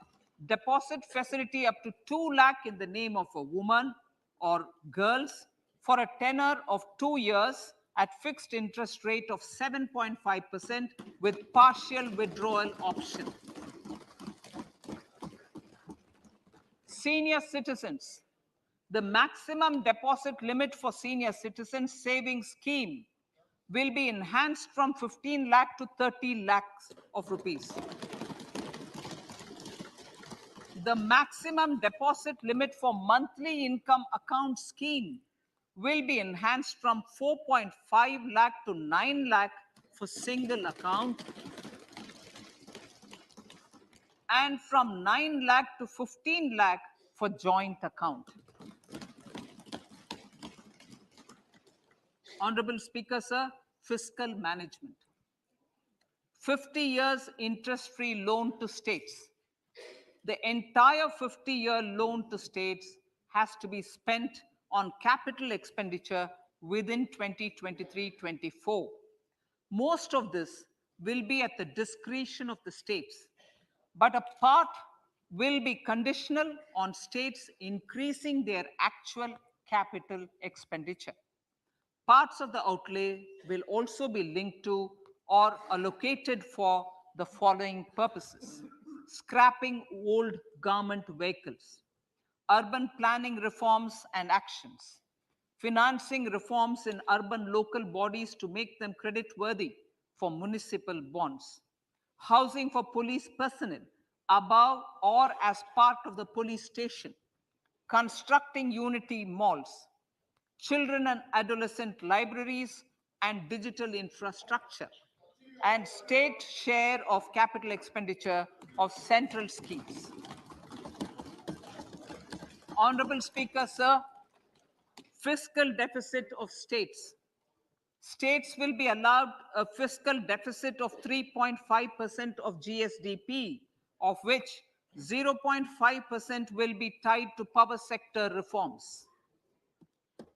deposit facility up to 2 lakh in the name of a woman or girls for a tenor of 2 years at fixed interest rate of 7.5% with partial withdrawal option. Senior citizens. The maximum deposit limit for senior citizens savings scheme will be enhanced from 15 lakh to 30 lakhs of rupees. The maximum deposit limit for monthly income account scheme will be enhanced from 4.5 lakh to 9 lakh for single account and from 9 lakh to 15 lakh for joint account. Honorable Speaker, sir, fiscal management. 50 years interest-free loan to states. The entire 50-year loan to states has to be spent on capital expenditure within 2023-24. Most of this will be at the discretion of the states, but a part will be conditional on states increasing their actual capital expenditure. Parts of the outlay will also be linked to or allocated for the following purposes: scrapping old government vehicles, urban planning reforms and actions, financing reforms in urban local bodies to make them credit-worthy for municipal bonds, housing for police personnel above or as part of the police station, constructing unity malls, children and adolescent libraries, and digital infrastructure, and state share of capital expenditure of central schemes. Honorable Speaker, sir, fiscal deficit of states. States will be allowed a fiscal deficit of 3.5% of GSDP, of which 0.5% will be tied to power sector reforms.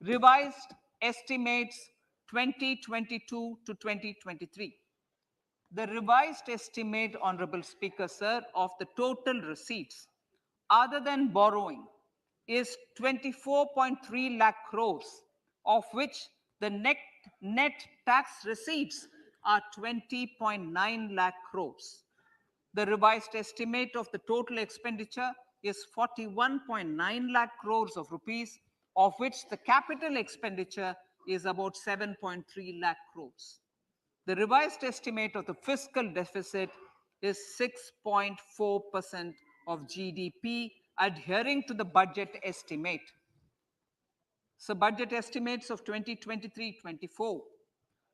Revised estimates 2022 to 2023. The revised estimate, Honorable Speaker, sir, of the total receipts other than borrowing is 24.3 lakh crores, of which the net tax receipts are 20.9 lakh crores. The revised estimate of the total expenditure is 41.9 lakh crores of rupees, of which the capital expenditure is about 7.3 lakh crores. The revised estimate of the fiscal deficit is 6.4% of GDP, adhering to the budget estimate. So budget estimates of 2023-24.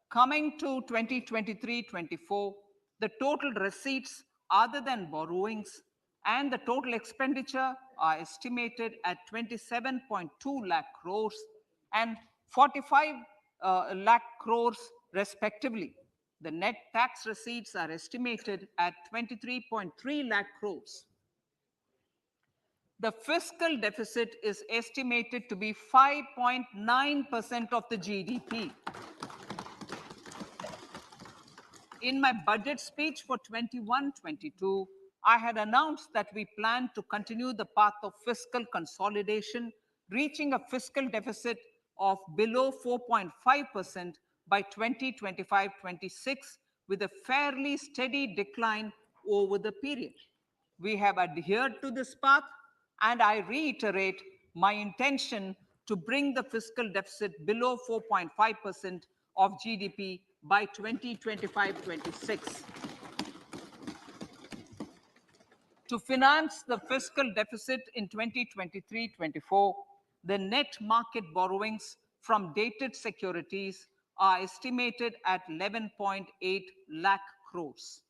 Coming to 2023-24, the total receipts other than borrowings and the total expenditure are estimated at 27.2 lakh crores and 45 lakh crores respectively. The net tax receipts are estimated at 23.3 lakh crores. The fiscal deficit is estimated to be 5.9% of the GDP. In my budget speech for 21-22, I had announced that we plan to continue the path of fiscal consolidation, reaching a fiscal deficit of below 4.5% by 2025-26, with a fairly steady decline over the period. We have adhered to this path, and I reiterate my intention to bring the fiscal deficit below 4.5% of GDP by 2025-26. To finance the fiscal deficit in 2023-24, the net market borrowings from dated securities are estimated at 11.8 lakh crores.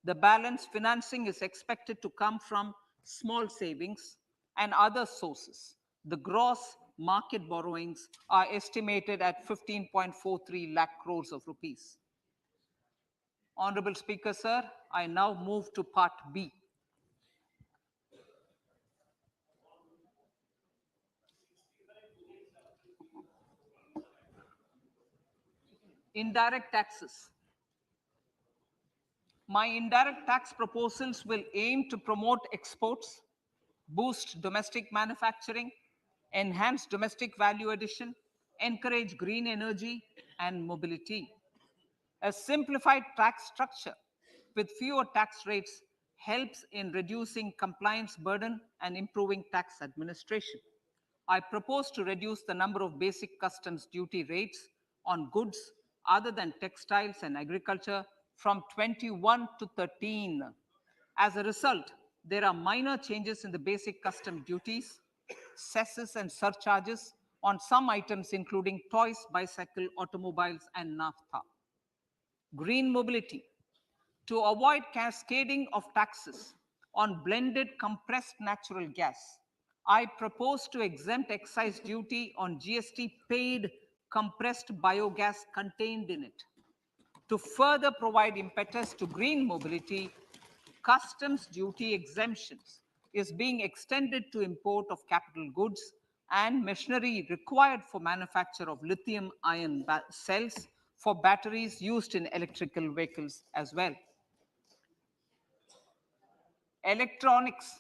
The balance financing is expected to come from small savings and other sources. The gross market borrowings are estimated at 15.43 lakh crores of rupees. Honorable Speaker, sir, I now move to Part B. Indirect taxes. My indirect tax proposals will aim to promote exports, boost domestic manufacturing, enhance domestic value addition, encourage green energy and mobility. A simplified tax structure with fewer tax rates helps in reducing compliance burden and improving tax administration. I propose to reduce the number of basic customs duty rates on goods other than textiles and agriculture from 21 to 13. As a result, there are minor changes in the basic custom duties, cesses and surcharges on some items including toys, bicycle, automobiles and naphtha. Green mobility. To avoid cascading of taxes on blended compressed natural gas, I propose to exempt excise duty on GST paid compressed biogas contained in it. To further provide impetus to green mobility, customs duty exemptions is being extended to import of capital goods and machinery required for manufacture of lithium-ion cells for batteries used in electrical vehicles as well. Electronics.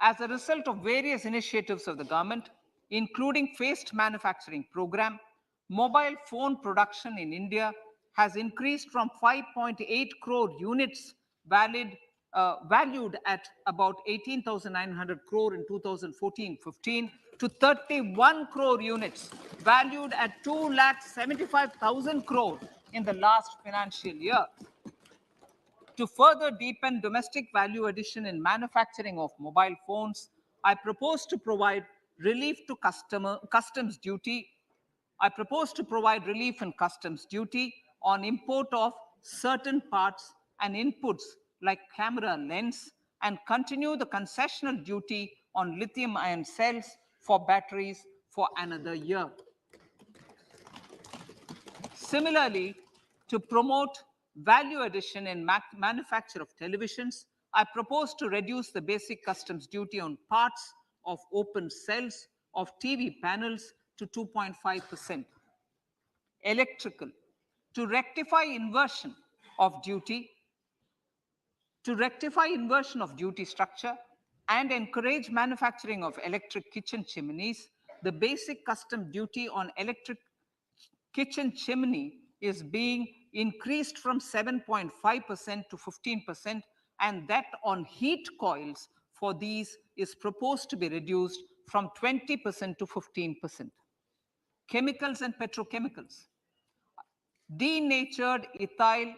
As a result of various initiatives of the government, including phased manufacturing program, mobile phone production in India has increased from 5.8 crore units valued at about 18,900 crore in 2014-15 to 31 crore units valued at 2,75,000 crore in the last financial year. To further deepen domestic value addition in manufacturing of mobile phones, I propose to provide relief to customs duty. I propose to provide relief in customs duty on import of certain parts and inputs like camera lens, and continue the concessional duty on lithium-ion cells for batteries for another year. Similarly, to promote value addition in manufacture of televisions, I propose to reduce the basic customs duty on parts of open cells of TV panels to 2.5%. Electrical, to rectify inversion of duty, structure and encourage manufacturing of electric kitchen chimneys, the basic custom duty on electric kitchen chimney is being increased from 7.5% to 15%, and that on heat coils for these is proposed to be reduced from 20% to 15%. Chemicals and petrochemicals. Denatured ethyl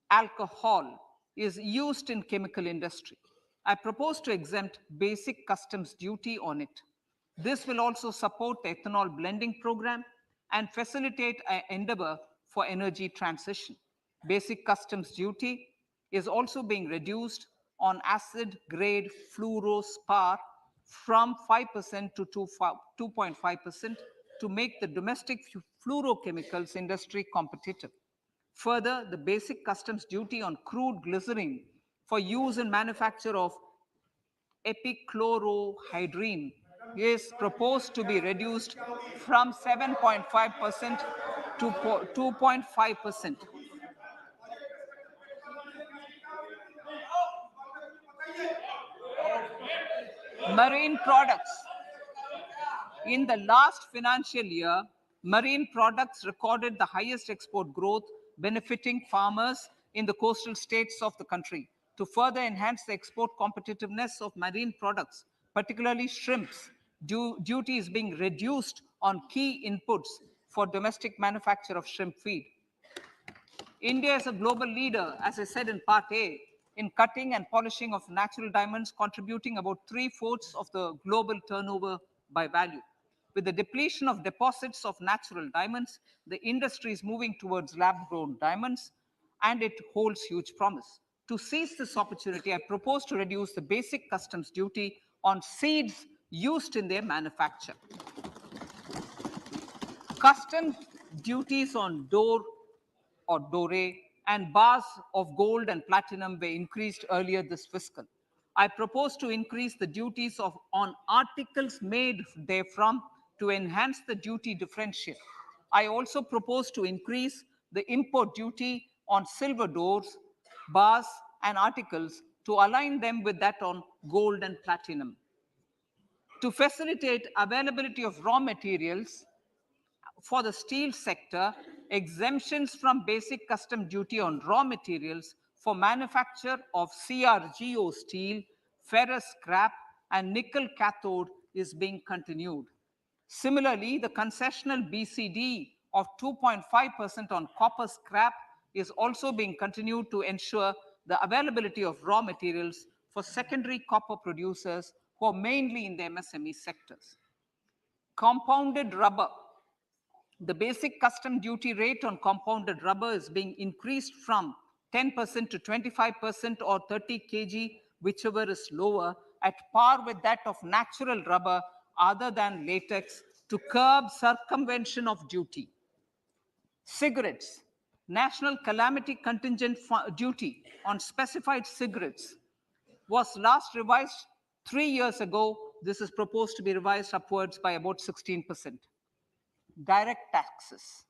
alcohol is used in chemical industry. I propose to exempt basic customs duty on it. This will also support the ethanol blending program and facilitate an endeavor for energy transition. Basic customs duty is also being reduced on acid grade fluorospar from 5% to 2.5% to make the domestic fluorochemicals industry competitive. Further, the basic customs duty on crude glycerin for use in manufacture of epichlorohydrin is proposed to be reduced from 7.5% to 2.5%. Marine products. In the last financial year, marine products recorded the highest export growth, benefiting farmers in the coastal states of the country. To further enhance the export competitiveness of marine products, particularly shrimps, duty is being reduced on key inputs for domestic manufacture of shrimp feed. India is a global leader, as I said in part A, in cutting and polishing of natural diamonds, contributing about 3/4 of the global turnover by value. With the depletion of deposits of natural diamonds, the industry is moving towards lab-grown diamonds, and it holds huge promise. To seize this opportunity, I propose to reduce the basic customs duty on seeds used in their manufacture. Customs duties on door or dore and bars of gold and platinum were increased earlier this fiscal. I propose to increase the duties on articles made therefrom to enhance the duty differential. I also propose to increase the import duty on silver doors, bars, and articles to align them with that on gold and platinum. To facilitate availability of raw materials for the steel sector, exemptions from basic custom duty on raw materials for manufacture of 𝐒𝐅𝐅𝐂𝐈𝐂 steel, ferrous scrap, and nickel cathode is being continued. Similarly, the concessional BCD of 2.5% on copper scrap is also being continued to ensure the availability of raw materials for secondary copper producers who are mainly in the MSME sectors. Compounded rubber. The basic custom duty rate on compounded rubber is being increased from 10% to 25% or 30 kg, whichever is lower, at par with that of natural rubber other than latex, to curb circumvention of duty. Cigarettes. National calamity contingent duty on specified cigarettes was last revised 3 years ago. This is proposed to be revised upwards by about 16%. Direct taxes.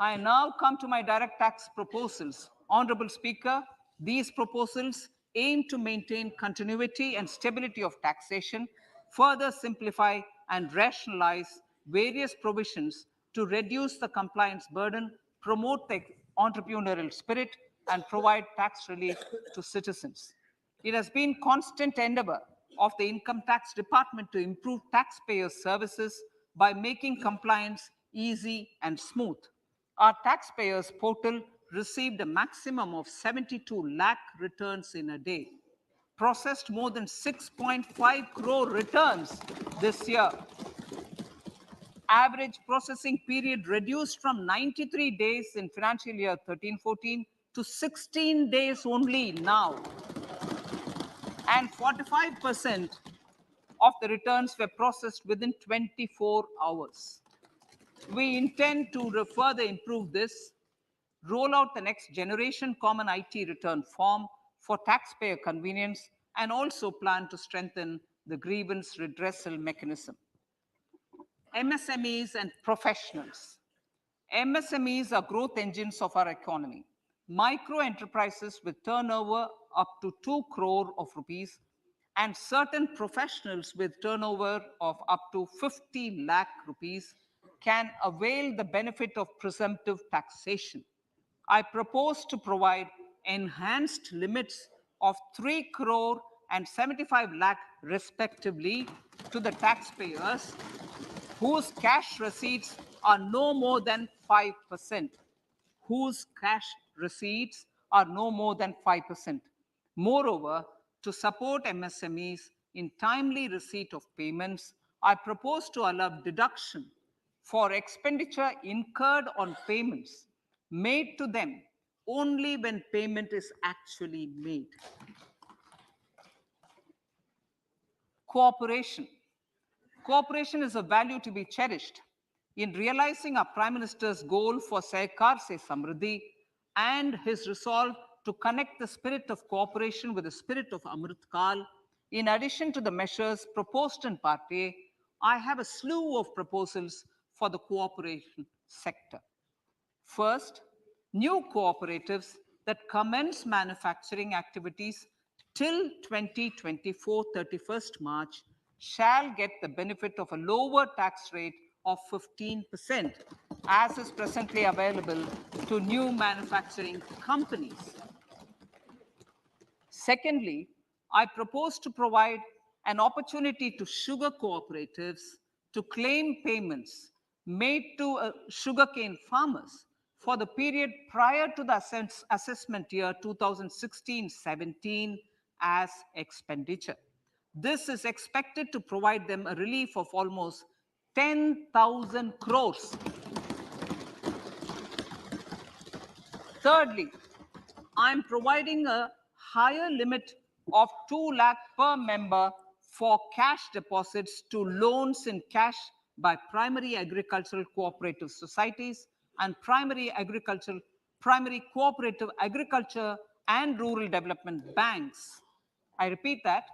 I now come to my direct tax proposals. Honorable Speaker, these proposals aim to maintain continuity and stability of taxation, further simplify and rationalize various provisions to reduce the compliance burden, promote the entrepreneurial spirit, and provide tax relief to citizens. It has been constant endeavor of the Income Tax Department to improve taxpayers' services by making compliance easy and smooth. Our taxpayers portal received a maximum of 72 lakh returns in a day. processed more than 6.5 crore returns this year. Average processing period reduced from 93 days in financial year 13-14 to 16 days only now. And 45% of the returns were processed within 24 hours. We intend to further improve this, roll out the next generation common IT return form for taxpayer convenience, and also plan to strengthen the grievance redressal mechanism. MSMEs and professionals. MSMEs are growth engines of our economy. Micro enterprises with turnover up to 2 crore of rupees and certain professionals with turnover of up to 50 lakh rupees can avail the benefit of presumptive taxation. I propose to provide enhanced limits of 3 crore and 75 lakh respectively to the taxpayers whose cash receipts are no more than 5%. Whose cash receipts are no more than 5%. Moreover, to support MSMEs in timely receipt of payments, I propose to allow deduction for expenditure incurred on payments made to them only when payment is actually made. Cooperation. Cooperation is a value to be cherished. In realizing our Prime Minister's goal for 𝐒𝐅𝐅𝐈𝐂𝐋 Samriddhi and his resolve to connect the spirit of cooperation with the spirit of Amrit Kal, in addition to the measures proposed in Part A, I have a slew of proposals for the cooperation sector. First, new cooperatives that commence manufacturing activities till 2024, 31st March, shall get the benefit of a lower tax rate of 15%, as is presently available to new manufacturing companies. Secondly, I propose to provide an opportunity to sugar cooperatives to claim payments made to sugarcane farmers for the period prior to the assessment year 2016-17 as expenditure. This is expected to provide them a relief of almost 10,000 crores. Thirdly, I'm providing a higher limit of 2 lakh per member for cash deposits to loans in cash by primary agricultural cooperative societies and primary cooperative agriculture and rural development banks. I repeat that.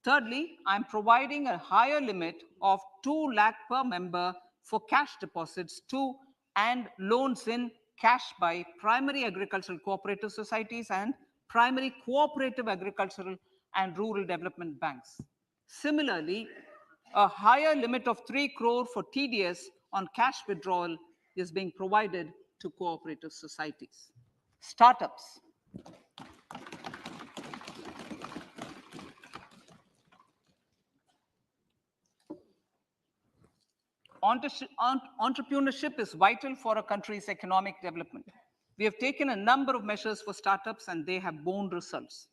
Thirdly, I'm providing a higher limit of 2 lakh per member for cash deposits to and loans in cash by primary agricultural cooperative societies and primary cooperative agricultural and rural development banks. Similarly, a higher limit of 3 crore for TDS on cash withdrawal is being provided to cooperative societies. Startups. Entrepreneurship is vital for a country's economic development. We have taken a number of measures for startups and they have borne results.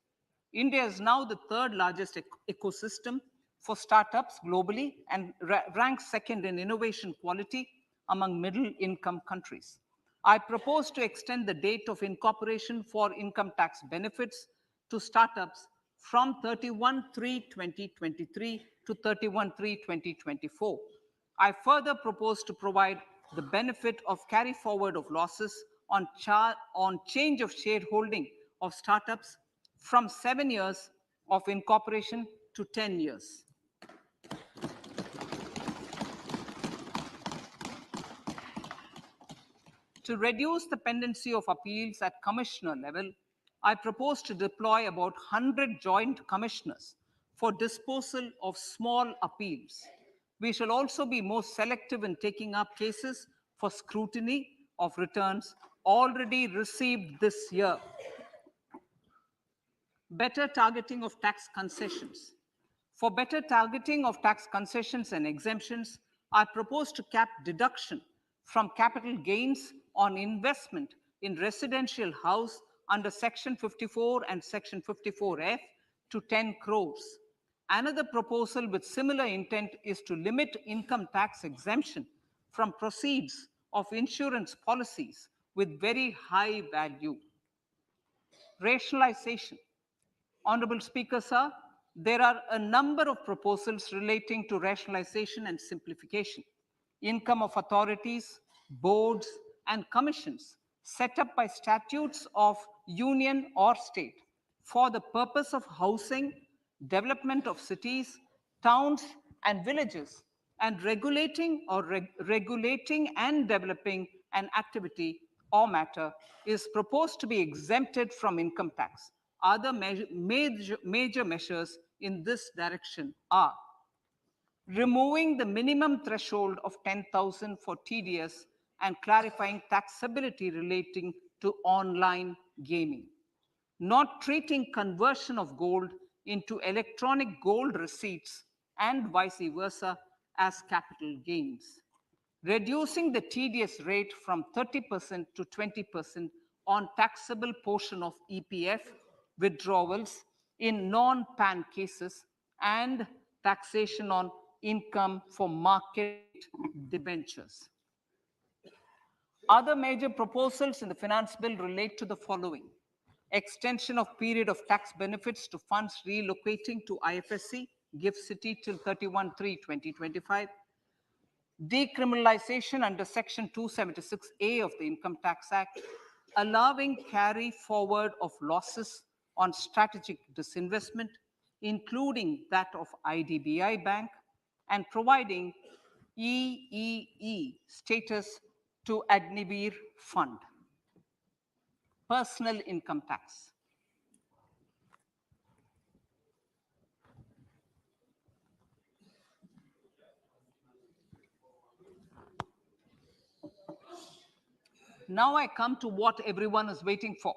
India is now the third largest ecosystem for startups globally and ranks second in innovation quality among middle-income countries. I propose to extend the date of incorporation for income tax benefits to startups from 31/3/2023 to 31/3/2024. I further propose to provide the benefit of carry forward of losses on change of shareholding of startups from 7 years of incorporation to 10 years. To reduce the pendency of appeals at commissioner level, I propose to deploy about 100 joint commissioners for disposal of small appeals. We shall also be more selective in taking up cases for scrutiny of returns already received this year. Better targeting of tax concessions. For better targeting of tax concessions and exemptions, I propose to cap deduction from capital gains on investment in residential house under Section 54 and Section 54F to 10 crores. Another proposal with similar intent is to limit income tax exemption from proceeds of insurance policies with very high value. Rationalization. Honorable Speaker, sir, there are a number of proposals relating to rationalization and simplification. Income of authorities, boards, and commissions set up by statutes of union or state for the purpose of housing, development of cities, towns, and villages, and regulating and developing an activity or matter is proposed to be exempted from income tax. Other major measures in this direction are removing the minimum threshold of 10,000 for TDS and clarifying taxability relating to online gaming, not treating conversion of gold into electronic gold receipts and vice versa as capital gains, reducing the TDS rate from 30% to 20% on taxable portion of EPF withdrawals in non-PAN cases, and taxation on income for market debentures. Other major proposals in the finance bill relate to the following: extension of period of tax benefits to funds relocating to IFSC, GIFT City till 31/3/2025, decriminalization under Section 276A of the Income Tax Act, allowing carry forward of losses on strategic disinvestment, including that of IDBI Bank, and providing EEE status to Agnivir Fund. Personal income tax. Now I come to what everyone is waiting for.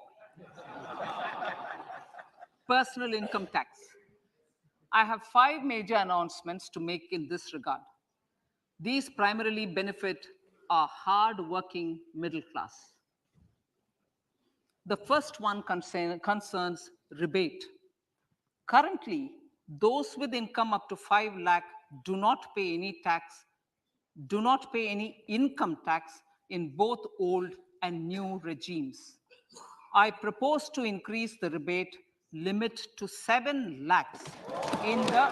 Personal income tax. I have 5 major announcements to make in this regard. These primarily benefit our hard-working middle class. The first one concerns rebate. Currently, those with income up to 5 lakh do not pay any income tax in both old and new regimes. I propose to increase the rebate limit to 7 lakhs in the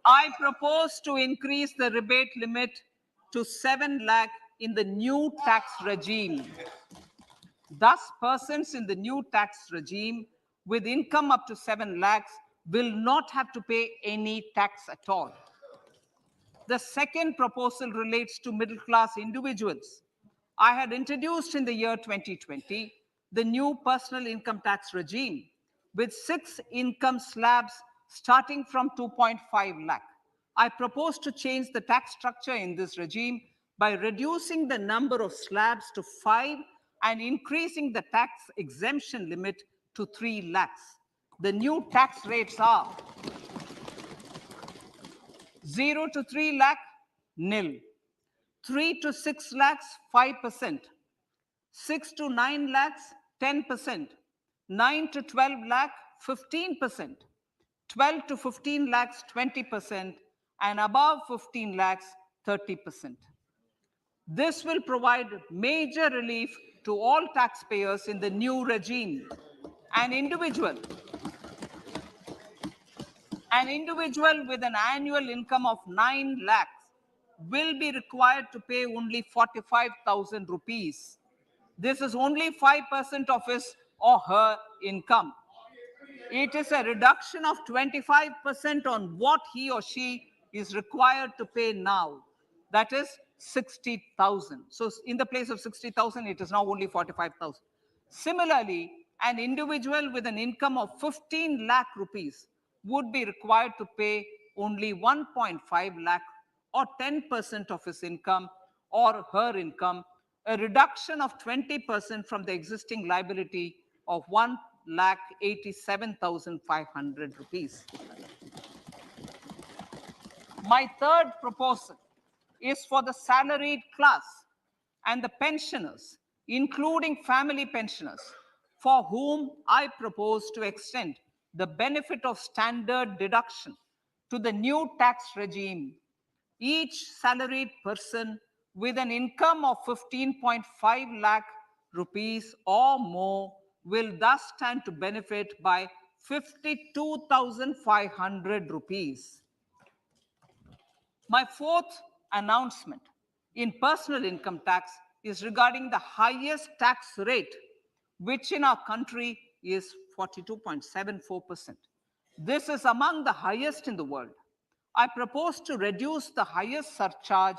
I propose to increase the rebate limit to 7 lakh in the new tax regime. Thus, persons in the new tax regime with income up to 7 lakhs will not have to pay any tax at all. The second proposal relates to middle-class individuals. I had introduced in the year 2020 the new personal income tax regime with 6 income slabs starting from 2.5 lakh. I propose to change the tax structure in this regime by reducing the number of slabs to 5 and increasing the tax exemption limit to 3 lakhs. The new tax rates are 0 to 3 lakh, nil. 3 to 6 lakhs, 5%. 6 to 9 lakhs, 10%. 9 to 12 lakh, 15%. 12 to 15 lakhs, 20%. And above 15 lakhs, 30%. This will provide major relief to all taxpayers in the new regime. An individual with an annual income of 9 lakhs will be required to pay only 45,000 rupees. This is only 5% of his or her income. It is a reduction of 25% on what he or she is required to pay now. That is 60,000. So in the place of 60,000, it is now only 45,000. Similarly, an individual with an income of 15 lakh rupees would be required to pay only 1.5 lakh or 10% of his income or her income, a reduction of 20% from the existing liability of 1,87,500 rupees. My third proposal is for the salaried class and the pensioners, including family pensioners, for whom I propose to extend the benefit of standard deduction to the new tax regime. Each salaried person with an income of 15.5 lakh rupees or more will thus stand to benefit by 52,500 rupees. My fourth announcement in personal income tax is regarding the highest tax rate, which in our country is 42.74%. This is among the highest in the world. I propose to reduce the highest surcharge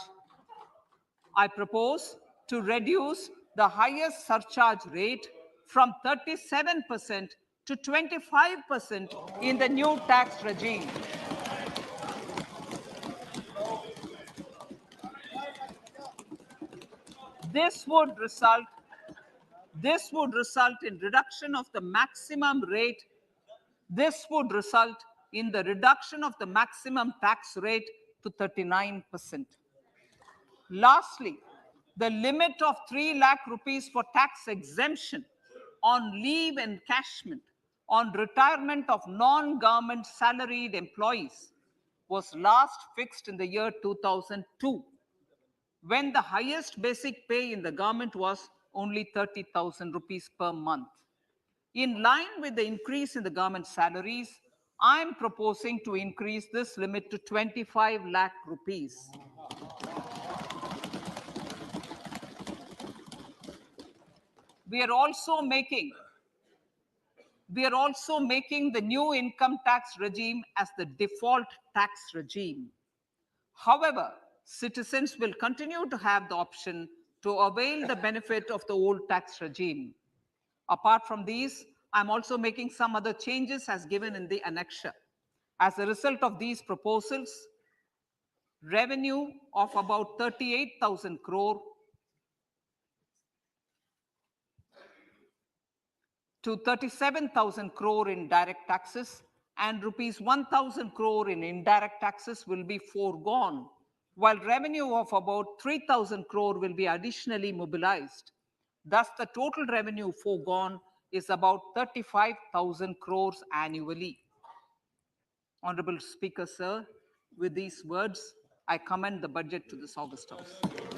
rate from 37% to 25% in the new tax regime. This would result in reduction of the maximum rate. This would result in the reduction of the maximum tax rate to 39%. Lastly, the limit of 3 lakh rupees for tax exemption on leave encashment on retirement of non-government salaried employees was last fixed in the year 2002, when the highest basic pay in the government was only 30,000 rupees per month. In line with the increase in the government salaries, I am proposing to increase this limit to 25 lakh rupees. We are also making the new income tax regime as the default tax regime. However, citizens will continue to have the option to avail the benefit of the old tax regime. Apart from these, I'm also making some other changes as given in the annexure. As a result of these proposals, revenue of about 38,000 crore to 37,000 crore in direct taxes and rupees 1,000 crore in indirect taxes will be foregone, while revenue of about 3,000 crore will be additionally mobilized. Thus, the total revenue foregone is about 35,000 crores annually. Honorable Speaker, sir, with these words, I commend the budget to this August House.